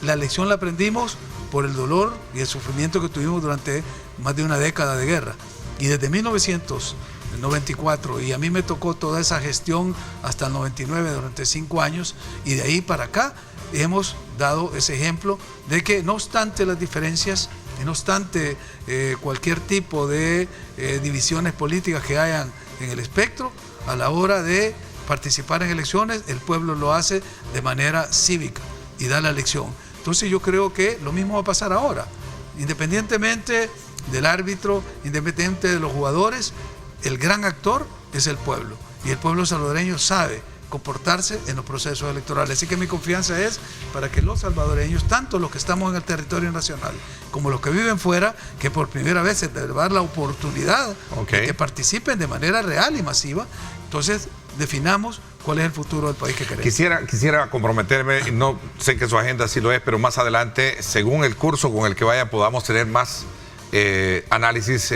La lección la aprendimos por el dolor y el sufrimiento que tuvimos durante más de una década de guerra. Y desde 1994, y a mí me tocó toda esa gestión hasta el 99, durante 5 años, y de ahí para acá hemos dado ese ejemplo de que, no obstante las diferencias, y no obstante cualquier tipo de divisiones políticas que hayan en el espectro, a la hora de participar en elecciones, el pueblo lo hace de manera cívica y da la elección. Entonces yo creo que lo mismo va a pasar ahora. Independientemente del árbitro, independientemente de los jugadores, el gran actor es el pueblo, y el pueblo salvadoreño sabe comportarse en los procesos electorales. Así que mi confianza es para que los salvadoreños, tanto los que estamos en el territorio nacional como los que viven fuera, que por primera vez se les va a dar la oportunidad de que participen de manera real y masiva, entonces definamos cuál es el futuro del país que queremos. Quisiera comprometerme, no sé que su agenda sí lo es, pero más adelante, según el curso con el que vaya, podamos tener más análisis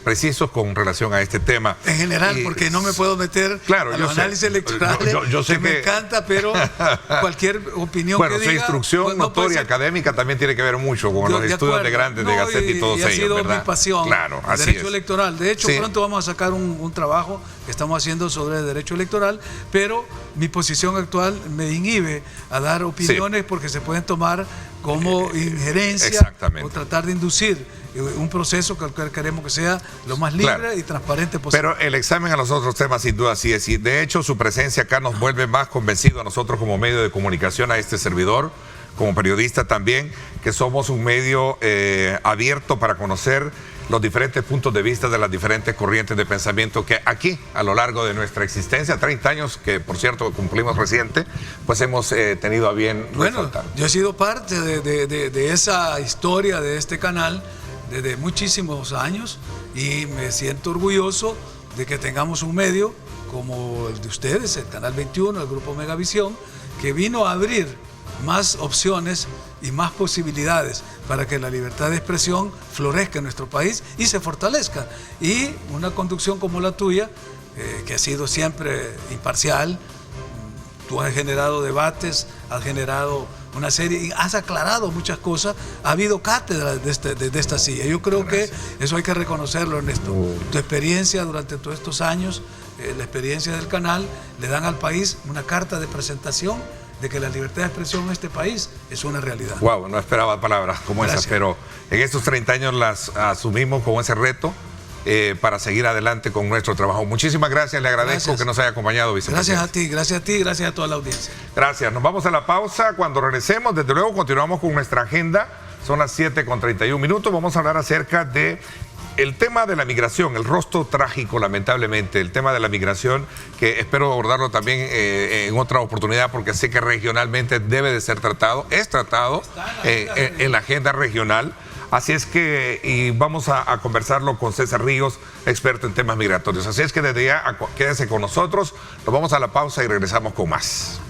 precisos con relación a este tema. En general, porque no me puedo meter a los análisis electorales, yo sé que me encanta, pero cualquier opinión que diga... su instrucción pues, no notoria académica también tiene que ver mucho con los estudios de grandes de Gaceta y todos ellos, ha sido ¿verdad? Mi pasión, claro, el derecho electoral. De hecho, pronto vamos a sacar un trabajo que estamos haciendo sobre el derecho electoral, pero mi posición actual me inhibe a dar opiniones porque se pueden tomar como injerencia o tratar de inducir un proceso que queremos que sea lo más libre y transparente posible. Pero el examen a los otros temas sin duda sí es. Y de hecho su presencia acá nos vuelve más convencidos a nosotros como medio de comunicación, a este servidor, como periodista también, que somos un medio abierto para conocer los diferentes puntos de vista de las diferentes corrientes de pensamiento que aquí, a lo largo de nuestra existencia, 30 años, que por cierto cumplimos reciente, pues hemos tenido a bien resaltar. Yo he sido parte de esa historia de este canal desde muchísimos años y me siento orgulloso de que tengamos un medio como el de ustedes, el Canal 21, el Grupo Megavisión, que vino a abrir más opciones y más posibilidades para que la libertad de expresión florezca en nuestro país y se fortalezca. Y una conducción como la tuya, que ha sido siempre imparcial, tú has generado debates, has generado una serie, y has aclarado muchas cosas, ha habido cátedra de esta silla. Yo creo que eso hay que reconocerlo, Ernesto. Tu experiencia durante todos estos años, la experiencia del canal, le dan al país una carta de presentación de que la libertad de expresión en este país es una realidad. Wow, no esperaba palabras como esas, pero en estos 30 años las asumimos como ese reto para seguir adelante con nuestro trabajo. Muchísimas gracias, le agradezco que nos haya acompañado, vicepresidente. Gracias a ti, gracias a toda la audiencia. Gracias, nos vamos a la pausa. Cuando regresemos, desde luego continuamos con nuestra agenda. Son las 7:31. Vamos a hablar acerca de el tema de la migración, el rostro trágico, lamentablemente, el tema de la migración, que espero abordarlo también en otra oportunidad, porque sé que regionalmente debe de ser tratado, es tratado en la agenda regional. Así es que, y vamos a conversarlo con César Ríos, experto en temas migratorios. Así es que desde ya quédese con nosotros, nos vamos a la pausa y regresamos con más.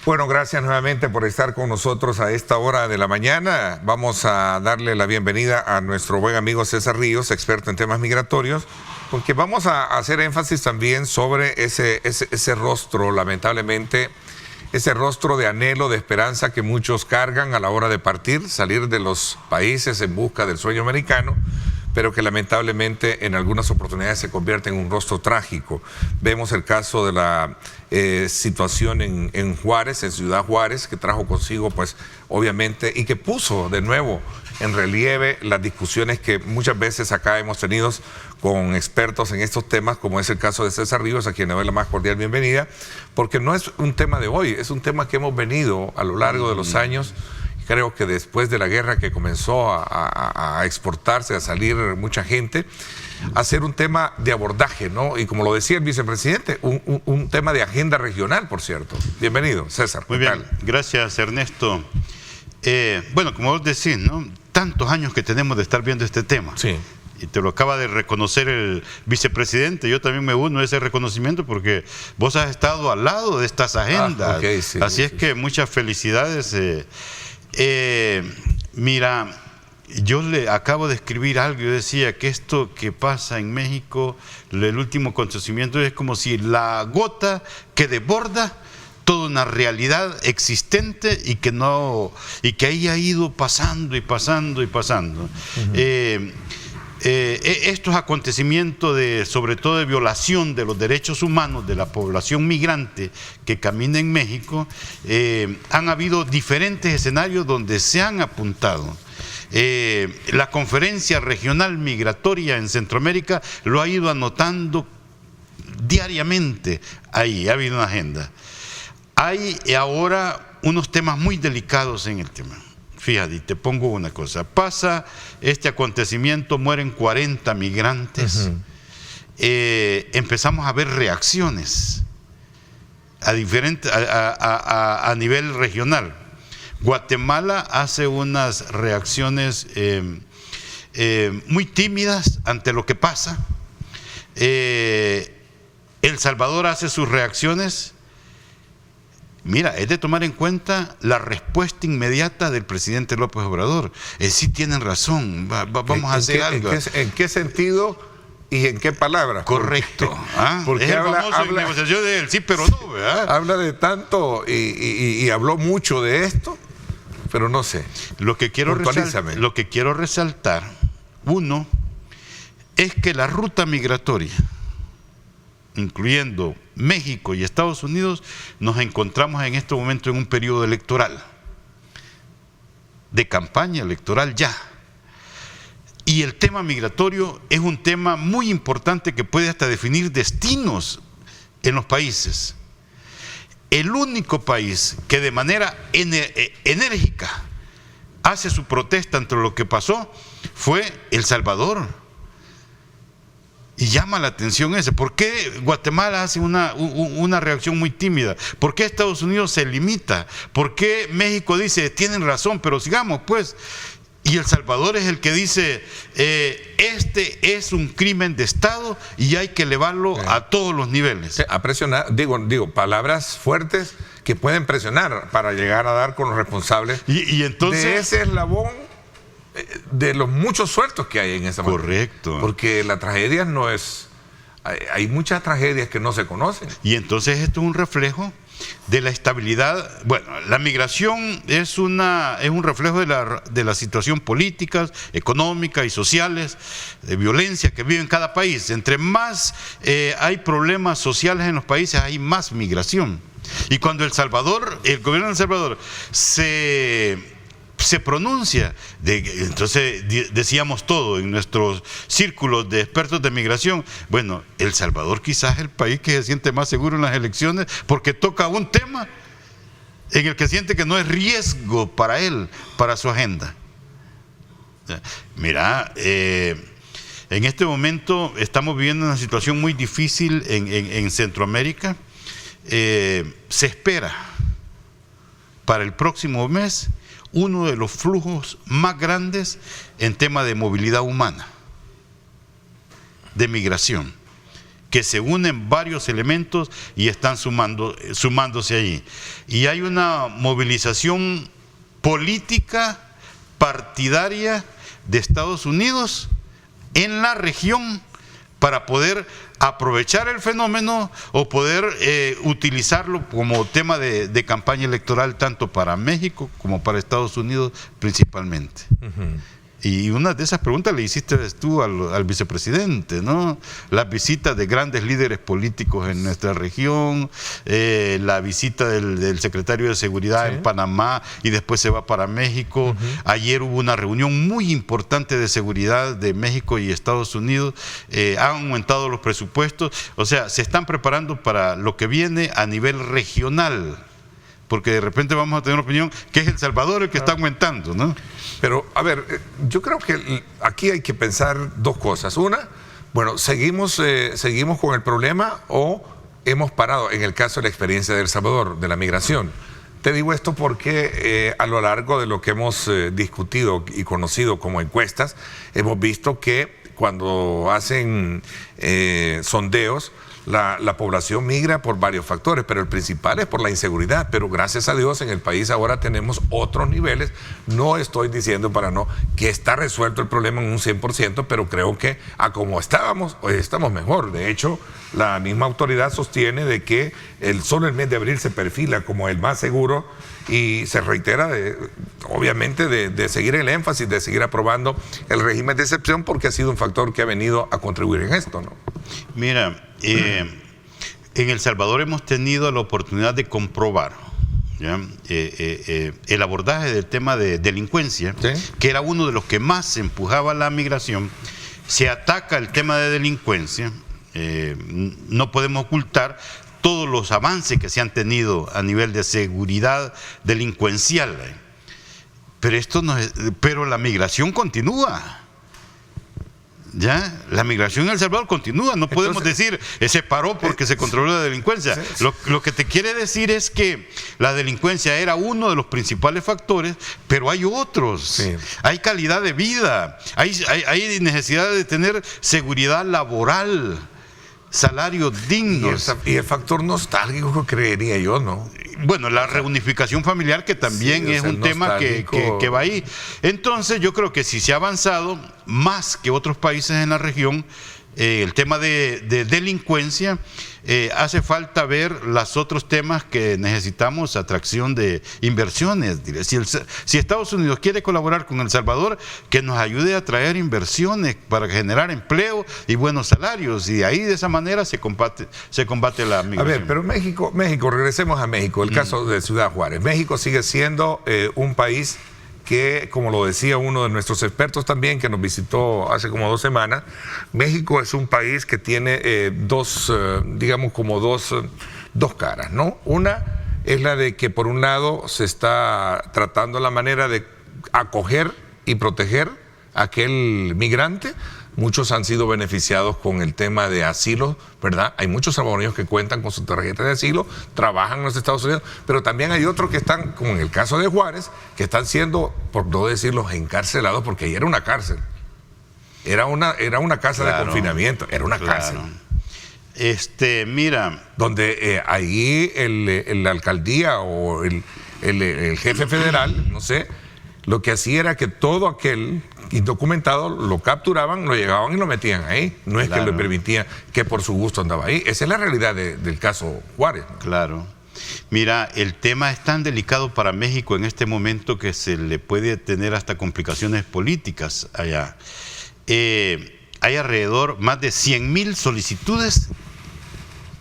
Bueno, gracias nuevamente por estar con nosotros a esta hora de la mañana. Vamos a darle la bienvenida a nuestro buen amigo César Ríos, experto en temas migratorios, porque vamos a hacer énfasis también sobre ese rostro, lamentablemente, ese rostro de anhelo, de esperanza que muchos cargan a la hora de partir, salir de los países en busca del sueño americano, pero que lamentablemente en algunas oportunidades se convierte en un rostro trágico. Vemos el caso de la situación en Juárez, en Ciudad Juárez, que trajo consigo, pues, obviamente, y que puso de nuevo en relieve las discusiones que muchas veces acá hemos tenido con expertos en estos temas, como es el caso de César Ríos, a quien le doy la más cordial bienvenida, porque no es un tema de hoy, es un tema que hemos venido a lo largo de los años. Creo que después de la guerra que comenzó a exportarse, a salir mucha gente, a ser un tema de abordaje, ¿no? Y como lo decía el vicepresidente, un tema de agenda regional, por cierto. Bienvenido, César. Muy bien, gracias, Ernesto. Bueno, como vos decís, ¿no? Tantos años que tenemos de estar viendo este tema. Sí. Y te lo acaba de reconocer el vicepresidente. Yo también me uno a ese reconocimiento porque vos has estado al lado de estas agendas. Sí, así es que muchas felicidades. Mira, yo le acabo de escribir algo. Yo decía que esto que pasa en México, el último acontecimiento, es como si la gota que desborda toda una realidad existente y que ahí ha ido pasando y pasando y pasando. Estos acontecimientos sobre todo de violación de los derechos humanos de la población migrante que camina en México, han habido diferentes escenarios donde se han apuntado. La Conferencia Regional Migratoria en Centroamérica lo ha ido anotando diariamente. Ahí ha habido una agenda. Hay ahora unos temas muy delicados en el tema. Fíjate, te pongo una cosa. Pasa este acontecimiento, mueren 40 migrantes. Empezamos a ver reacciones a nivel regional. Guatemala hace unas reacciones muy tímidas ante lo que pasa. El Salvador hace sus reacciones. Mira, es de tomar en cuenta la respuesta inmediata del presidente López Obrador. Sí tienen razón, vamos a hacer algo. ¿En qué sentido y en qué palabras? Correcto. Porque es el famoso negociación del sí, pero no, ¿verdad? Habla de tanto y habló mucho de esto, pero no sé. Lo que quiero resaltar, uno, es que la ruta migratoria, incluyendo México y Estados Unidos, nos encontramos en este momento en un periodo electoral, de campaña electoral ya. Y el tema migratorio es un tema muy importante que puede hasta definir destinos en los países. El único país que de manera enérgica hace su protesta ante lo que pasó fue El Salvador. Y llama la atención ese. ¿Por qué Guatemala hace una reacción muy tímida? ¿Por qué Estados Unidos se limita? ¿Por qué México dice, tienen razón, pero sigamos pues? Y El Salvador es el que dice, este es un crimen de Estado y hay que elevarlo a todos los niveles. A presionar, digo, palabras fuertes que pueden presionar para llegar a dar con los responsables y entonces, de ese eslabón de los muchos sueltos que hay en esa materia. Correcto. Porque la tragedia no es... Hay muchas tragedias que no se conocen. Y entonces esto es un reflejo de la estabilidad. Bueno, la migración es un reflejo de la situación política, económica y sociales, de violencia que vive en cada país. Entre más hay problemas sociales en los países, hay más migración. Y cuando el gobierno de El Salvador se pronuncia, entonces decíamos todo en nuestros círculos de expertos de migración, bueno, El Salvador quizás es el país que se siente más seguro en las elecciones porque toca un tema en el que siente que no es riesgo para él, para su agenda. Mira, en este momento estamos viviendo una situación muy difícil en Centroamérica. Se espera para el próximo mes uno de los flujos más grandes en tema de movilidad humana, de migración, que se unen varios elementos y están sumándose allí. Y hay una movilización política partidaria de Estados Unidos en la región para poder aprovechar el fenómeno o poder utilizarlo como tema de campaña electoral tanto para México como para Estados Unidos principalmente. Y una de esas preguntas le hiciste tú al vicepresidente, ¿no? Las visitas de grandes líderes políticos en nuestra región, la visita del secretario de Seguridad en Panamá y después se va para México. Ayer hubo una reunión muy importante de seguridad de México y Estados Unidos. Han aumentado los presupuestos. O sea, se están preparando para lo que viene a nivel regional. Porque de repente vamos a tener una opinión que es El Salvador el que está aumentando, ¿no? Pero, a ver, yo creo que aquí hay que pensar dos cosas. Una, bueno, ¿seguimos con el problema o hemos parado en el caso de la experiencia de El Salvador, de la migración? Te digo esto porque a lo largo de lo que hemos discutido y conocido como encuestas, hemos visto que cuando hacen sondeos, la población migra por varios factores, pero el principal es por la inseguridad. Pero gracias a Dios en el país ahora tenemos otros niveles. No estoy diciendo que está resuelto el problema en un 100%, pero creo que a como estábamos, hoy estamos mejor. De hecho, la misma autoridad sostiene de que solo el mes de abril se perfila como el más seguro y se reitera obviamente de seguir el énfasis, de seguir aprobando el régimen de excepción porque ha sido un factor que ha venido a contribuir en esto, ¿no? Mira, en El Salvador hemos tenido la oportunidad de comprobar el abordaje del tema de delincuencia, que era uno de los que más empujaba la migración. Se ataca el tema de delincuencia, no podemos ocultar todos los avances que se han tenido a nivel de seguridad delincuencial. Pero pero la migración continúa. ¿Ya? La migración en El Salvador continúa, no podemos decir se paró porque se controló la delincuencia. Lo que te quiere decir es que la delincuencia era uno de los principales factores, pero hay otros. Sí. Hay calidad de vida, hay necesidad de tener seguridad laboral, salarios dignos. Y el factor nostálgico, creería yo, ¿no? Bueno, la reunificación familiar, que también es un tema que va ahí. Entonces yo creo que si se ha avanzado más que otros países en la región, el tema de delincuencia, hace falta ver los otros temas que necesitamos, atracción de inversiones. Si Estados Unidos quiere colaborar con El Salvador, que nos ayude a traer inversiones para generar empleo y buenos salarios, y ahí de esa manera se combate la migración. A ver, pero México, regresemos a México, el caso de Ciudad Juárez. México sigue siendo un país que, como lo decía uno de nuestros expertos también, que nos visitó hace como 2 semanas, México es un país que tiene dos caras, ¿no? Una es la de que, por un lado, se está tratando la manera de acoger y proteger a aquel migrante. Muchos han sido beneficiados con el tema de asilo, ¿verdad? Hay muchos salvadoreños que cuentan con su tarjeta de asilo, trabajan en los Estados Unidos, pero también hay otros que están, como en el caso de Juárez, que están siendo, por no decirlo, encarcelados, porque ahí era una cárcel. Era una casa de confinamiento, era una cárcel. Mira, donde ahí la alcaldía o el jefe federal, no sé, lo que hacía era que todo aquel indocumentado lo capturaban, lo llegaban y lo metían ahí. No es que le permitían que por su gusto andaba ahí. Esa es la realidad del caso Juárez, ¿no? Claro. Mira, el tema es tan delicado para México en este momento que se le puede tener hasta complicaciones políticas allá. Hay alrededor más de 100,000 solicitudes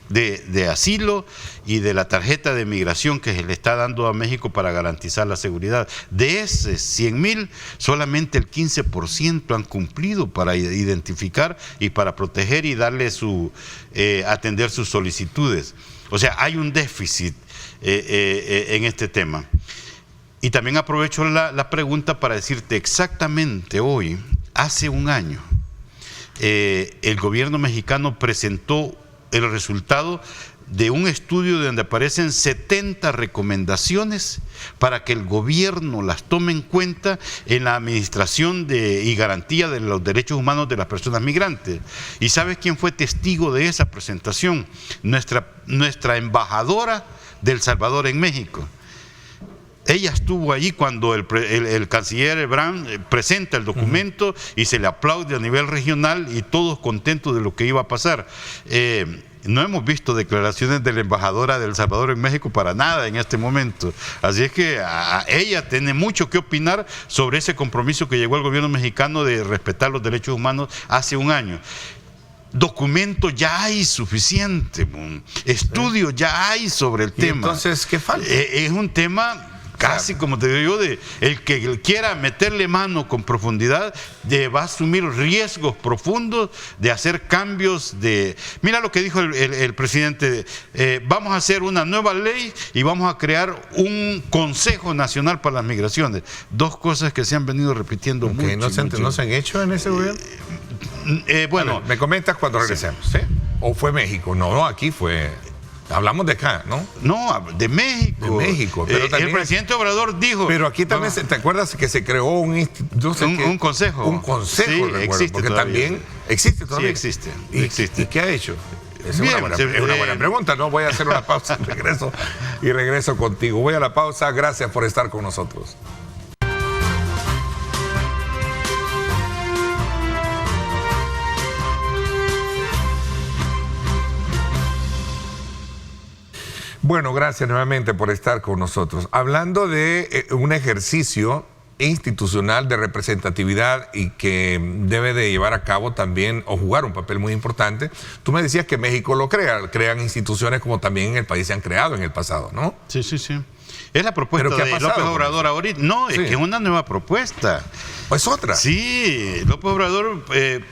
de asilo y de la tarjeta de migración que se le está dando a México para garantizar la seguridad. De esos 100,000, solamente el 15% han cumplido para identificar y para proteger y darle atender sus solicitudes. O sea, hay un déficit en este tema. Y también aprovecho la pregunta para decirte exactamente hoy, hace un año, el gobierno mexicano presentó el resultado de un estudio donde aparecen 70 recomendaciones para que el gobierno las tome en cuenta en la administración y garantía de los derechos humanos de las personas migrantes. ¿Y sabes quién fue testigo de esa presentación? Nuestra embajadora de El Salvador en México. Ella estuvo allí cuando el canciller Ebrard presenta el documento y se le aplaude a nivel regional y todos contentos de lo que iba a pasar. No hemos visto declaraciones de la embajadora de El Salvador en México para nada en este momento. Así es que ella tiene mucho que opinar sobre ese compromiso que llegó el gobierno mexicano de respetar los derechos humanos hace un año. Documentos ya hay suficiente, estudios ya hay sobre el tema. Entonces, ¿qué falta? Es un tema casi, como te digo yo, el que quiera meterle mano con profundidad va a asumir riesgos profundos de hacer cambios. Mira lo que dijo el presidente, vamos a hacer una nueva ley y vamos a crear un Consejo Nacional para las Migraciones. Dos cosas que se han venido repitiendo mucho. ¿No se han hecho en ese gobierno? Bueno, me comentas cuando regresemos, ¿sí? ¿O fue México? No, aquí fue... Hablamos de acá, ¿no? No, de México. De México, pero también... El presidente Obrador dijo... Pero aquí también, ¿te acuerdas que se creó un consejo? Un consejo, sí, recuerdo, existe porque todavía. También existe todavía. Sí, existe. ¿Y qué ha hecho? Es Bien, una buena pregunta, ¿no? Voy a hacer una pausa y regreso contigo. Voy a la pausa, gracias por estar con nosotros. Bueno, gracias nuevamente por estar con nosotros. Hablando de un ejercicio institucional de representatividad y que debe de llevar a cabo también o jugar un papel muy importante, tú me decías que México lo crean instituciones como también en el país se han creado en el pasado, ¿no? Sí. Es la propuesta ¿Pero qué ha de pasado López con Obrador eso? ahorita. No, Sí. es que es una nueva propuesta. ¿O es otra? Sí, López Obrador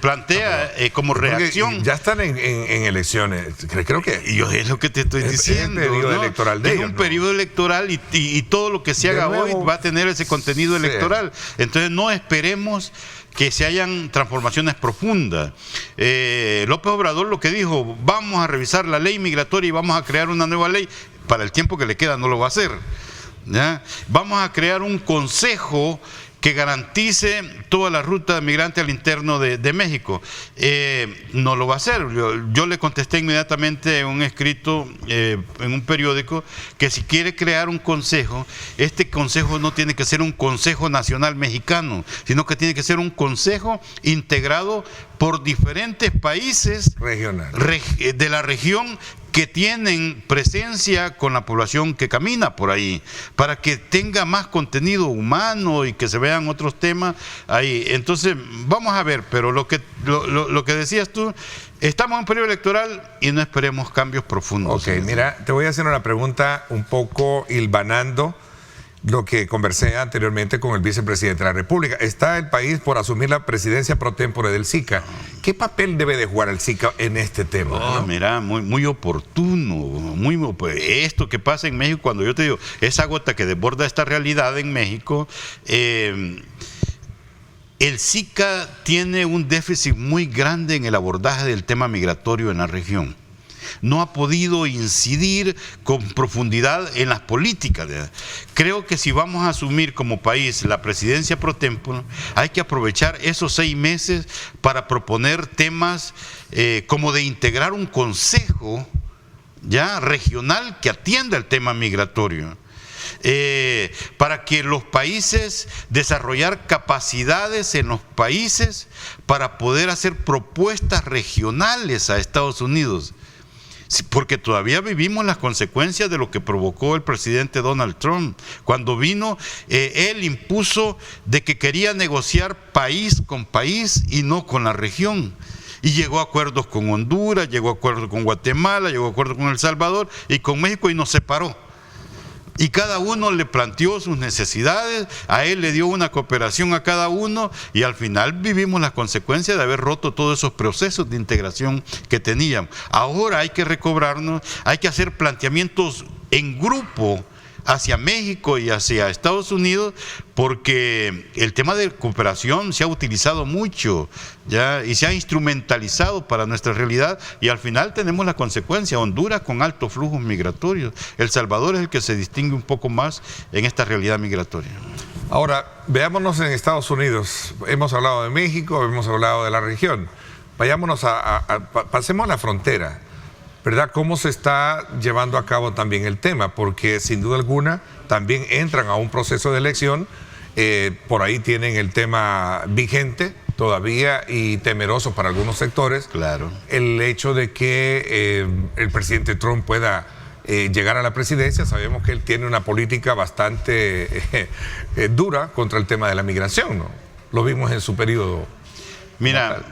plantea como Porque reacción. ya están en elecciones. Creo que. Y yo es lo que te estoy diciendo. el periodo ¿no? electoral de es ellos, un ¿no? periodo electoral y todo lo que se De haga nuevo, hoy va a tener ese contenido sí. electoral. Entonces no esperemos que se hayan transformaciones profundas. López Obrador lo que dijo, vamos a revisar la ley migratoria y vamos a crear una nueva ley. Para el tiempo que le queda no lo va a hacer, ¿ya? Vamos a crear un consejo que garantice toda la ruta de migrantes al interno de México. No lo va a hacer. Yo le contesté inmediatamente en un escrito en un periódico que si quiere crear un consejo, este consejo no tiene que ser un consejo nacional mexicano, sino que tiene que ser un consejo integrado por diferentes países Regional. de la región que tienen presencia con la población que camina por ahí, para que tenga más contenido humano y que se vean otros temas ahí. Entonces, vamos a ver, pero lo que decías tú, estamos en un periodo electoral y no esperemos cambios profundos. Ok, mira, te voy a hacer una pregunta un poco hilvanando lo que conversé anteriormente con el vicepresidente de la República. Está el país por asumir la presidencia pro tempore del SICA. ¿Qué papel debe de jugar el SICA en este tema? ¿no? Mira, muy oportuno, esto que pasa en México, cuando yo te digo, esa gota que desborda esta realidad en México, el SICA tiene un déficit muy grande en el abordaje del tema migratorio en la región. No ha podido incidir con profundidad en las políticas. Creo que si vamos a asumir como país la presidencia pro tempore, hay que aprovechar esos 6 meses para proponer temas como de integrar un consejo ya regional que atienda el tema migratorio. Para que los países desarrollar capacidades en los países para poder hacer propuestas regionales a Estados Unidos. Porque todavía vivimos las consecuencias de lo que provocó el presidente Donald Trump. Cuando vino, él impuso de que quería negociar país con país y no con la región. Y llegó a acuerdos con Honduras, llegó a acuerdos con Guatemala, llegó a acuerdos con El Salvador y con México y nos separó. Y cada uno le planteó sus necesidades, a él le dio una cooperación a cada uno y al final vivimos las consecuencias de haber roto todos esos procesos de integración que teníamos. Ahora hay que recobrarnos, hay que hacer planteamientos en grupo hacia México y hacia Estados Unidos, porque el tema de cooperación se ha utilizado mucho ya y se ha instrumentalizado para nuestra realidad y al final tenemos la consecuencia. Honduras con altos flujos migratorios, El Salvador es el que se distingue un poco más en esta realidad migratoria. Ahora, veámonos en Estados Unidos. Hemos hablado de México, hemos hablado de la región. Vayámonos pasemos a la frontera, ¿verdad? ¿Cómo se está llevando a cabo también el tema? Porque sin duda alguna también entran a un proceso de elección. Por ahí tienen el tema vigente todavía y temeroso para algunos sectores. Claro. El hecho de que el presidente Trump pueda llegar a la presidencia. Sabemos que él tiene una política bastante dura contra el tema de la migración, ¿no? Lo vimos en su periodo. Mira,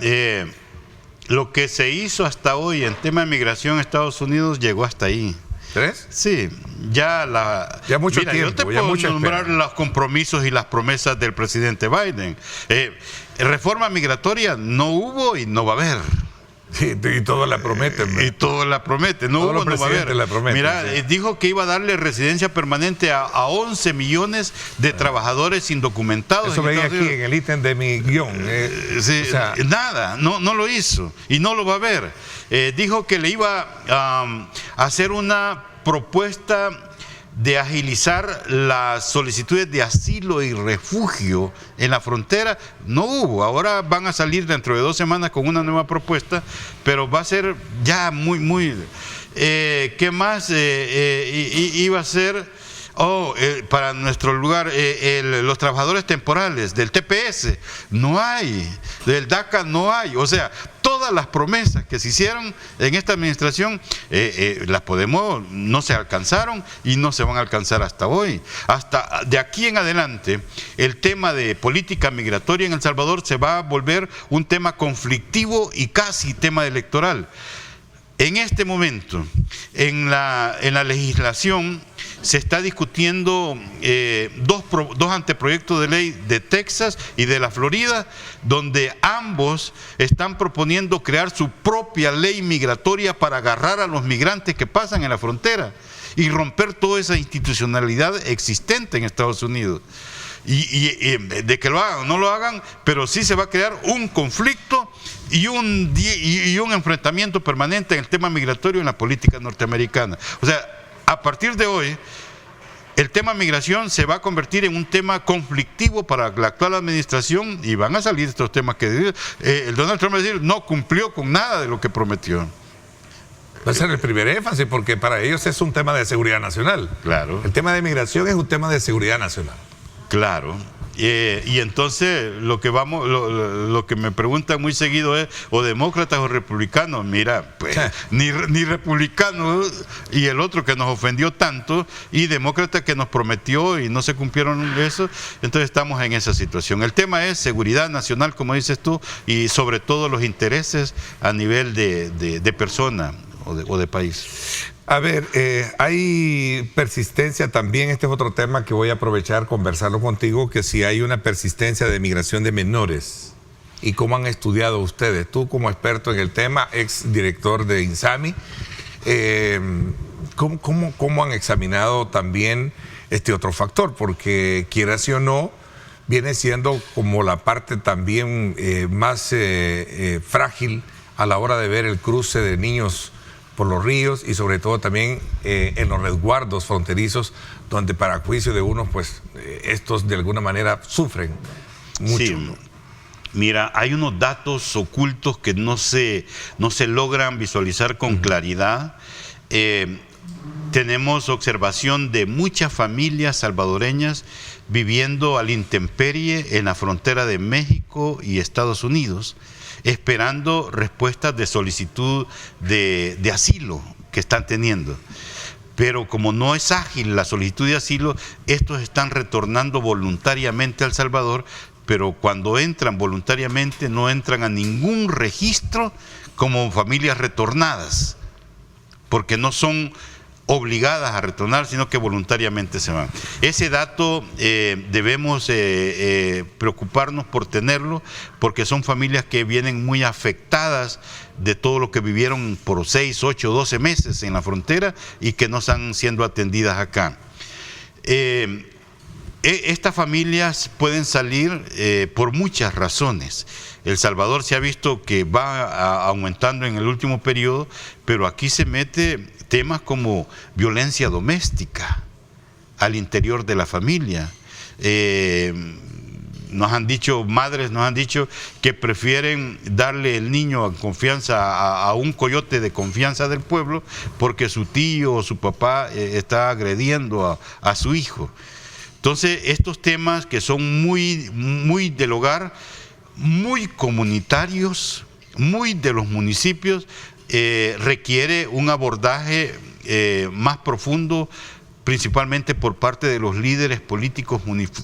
lo que se hizo hasta hoy en tema de migración en Estados Unidos llegó hasta ahí. ¿Crees? Sí, ya mucho mira, tiempo, yo te ya puedo mucha nombrar espera. los compromisos y las promesas del presidente Biden. Reforma migratoria no hubo y no va a haber. Sí, y todo la prometen. Y todo la promete, no Todos hubo, los no va a haber. presidentes la prometen, Mira, sí. dijo que iba a darle residencia permanente a 11 millones de trabajadores indocumentados. Eso en veía Estados aquí Unidos. en el ítem de mi guión. Sí, o sea, nada, no lo hizo y no lo va a ver. Dijo que le iba a hacer una propuesta de agilizar las solicitudes de asilo y refugio en la frontera. No hubo, ahora van a salir dentro de 2 semanas con una nueva propuesta, pero va a ser ya muy ¿qué más iba a ser? Para nuestro lugar, los trabajadores temporales del TPS, no hay, del DACA no hay, o sea, todas las promesas que se hicieron en esta administración, no se alcanzaron y no se van a alcanzar hasta hoy. Hasta de aquí en adelante, el tema de política migratoria en El Salvador se va a volver un tema conflictivo y casi tema electoral. En este momento, en la legislación, se está discutiendo dos anteproyectos de ley de Texas y de la Florida, donde ambos están proponiendo crear su propia ley migratoria para agarrar a los migrantes que pasan en la frontera y romper toda esa institucionalidad existente en Estados Unidos. Y de que lo hagan o no lo hagan, pero sí se va a crear un conflicto y un enfrentamiento permanente en el tema migratorio en la política norteamericana. O sea, a partir de hoy, el tema migración se va a convertir en un tema conflictivo para la actual administración y van a salir estos temas que el Donald Trump va a decir no cumplió con nada de lo que prometió. Va a ser el primer énfasis porque para ellos es un tema de seguridad nacional. Claro. El tema de migración es un tema de seguridad nacional. Claro. Y entonces lo que me preguntan muy seguido es o demócratas o republicanos. Mira, pues ni republicanos y el otro que nos ofendió tanto y demócrata que nos prometió y no se cumplieron eso. Entonces estamos en esa situación. El tema es seguridad nacional, como dices tú, y sobre todo los intereses a nivel de persona o de país. A ver, hay persistencia también, este es otro tema que voy a aprovechar, conversarlo contigo, que si hay una persistencia de migración de menores y cómo han estudiado ustedes, tú como experto en el tema, ex director de INSAMI, ¿cómo han examinado también este otro factor? Porque quieras o no, viene siendo como la parte también más frágil a la hora de ver el cruce de niños por los ríos y sobre todo también en los resguardos fronterizos donde para juicio de unos pues estos de alguna manera sufren mucho. Sí. Mira, hay unos datos ocultos que no se logran visualizar con claridad. Tenemos observación de muchas familias salvadoreñas viviendo a la intemperie en la frontera de México y Estados Unidos, esperando respuestas de solicitud de asilo que están teniendo. Pero como no es ágil la solicitud de asilo, estos están retornando voluntariamente a El Salvador, pero cuando entran voluntariamente no entran a ningún registro como familias retornadas, porque no son obligadas a retornar, sino que voluntariamente se van. Ese dato debemos preocuparnos por tenerlo, porque son familias que vienen muy afectadas de todo lo que vivieron por 6, 8, 12 meses en la frontera y que no están siendo atendidas acá. Estas familias pueden salir por muchas razones. El Salvador se ha visto que va aumentando en el último periodo, pero aquí se mete temas como violencia doméstica al interior de la familia. Madres nos han dicho que prefieren darle el niño en confianza a un coyote de confianza del pueblo porque su tío o su papá está agrediendo a su hijo. Entonces, estos temas que son muy del hogar, muy comunitarios, muy de los municipios, requiere un abordaje más profundo, principalmente por parte de los líderes políticos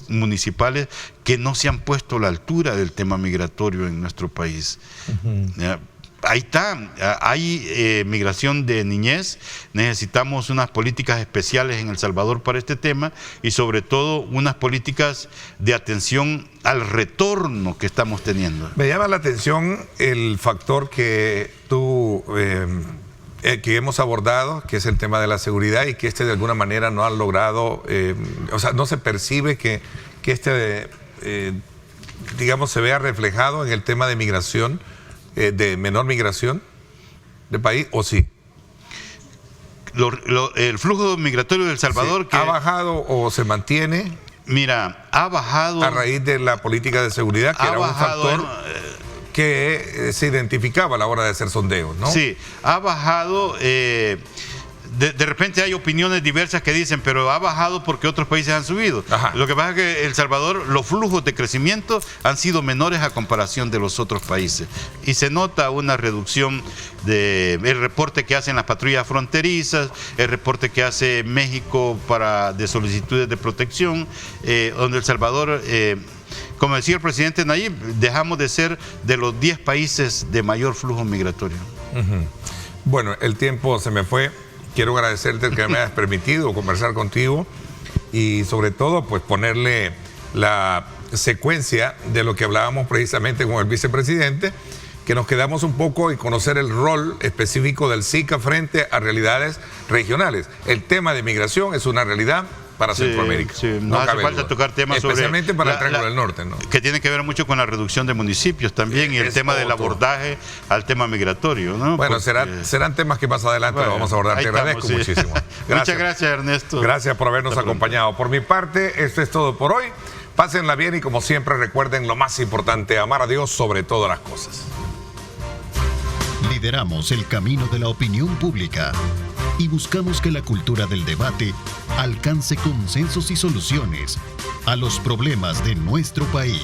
municipales que no se han puesto a la altura del tema migratorio en nuestro país. Ahí está, hay migración de niñez, necesitamos unas políticas especiales en El Salvador para este tema y sobre todo unas políticas de atención al retorno que estamos teniendo. Me llama la atención el factor que tú, que hemos abordado, que es el tema de la seguridad y que de alguna manera no han logrado, o sea, no se percibe que digamos, se vea reflejado en el tema de migración, de menor migración de país, ¿o sí? El flujo migratorio de El Salvador... Sí. ¿Ha bajado o se mantiene? Mira, ha bajado... A raíz de la política de seguridad, que era un factor que se identificaba a la hora de hacer sondeos, ¿no? Sí, ha bajado... De repente hay opiniones diversas que dicen, pero ha bajado porque otros países han subido. Ajá. Lo que pasa es que El Salvador, los flujos de crecimiento han sido menores a comparación de los otros países. Y se nota una reducción el reporte que hacen las patrullas fronterizas, el reporte que hace México de solicitudes de protección, donde El Salvador, como decía el presidente Nayib, dejamos de ser de los 10 países de mayor flujo migratorio. Bueno, el tiempo se me fue. Quiero agradecerte que me hayas permitido conversar contigo y sobre todo pues ponerle la secuencia de lo que hablábamos precisamente con el vicepresidente, que nos quedamos un poco y conocer el rol específico del SICA frente a realidades regionales. El tema de migración es una realidad para Centroamérica. Sí, no hace falta tocar temas especialmente para el Triángulo del Norte, ¿no? Que tiene que ver mucho con la reducción de municipios también y el tema del abordaje al tema migratorio, ¿no? Bueno, serán temas que más adelante lo vamos a abordar. Te agradezco muchísimo. Muchas gracias, Ernesto. Gracias por habernos acompañado. Por mi parte, esto es todo por hoy. Pásenla bien y como siempre recuerden lo más importante, amar a Dios sobre todas las cosas. Lideramos el camino de la opinión pública y buscamos que la cultura del debate alcance consensos y soluciones a los problemas de nuestro país.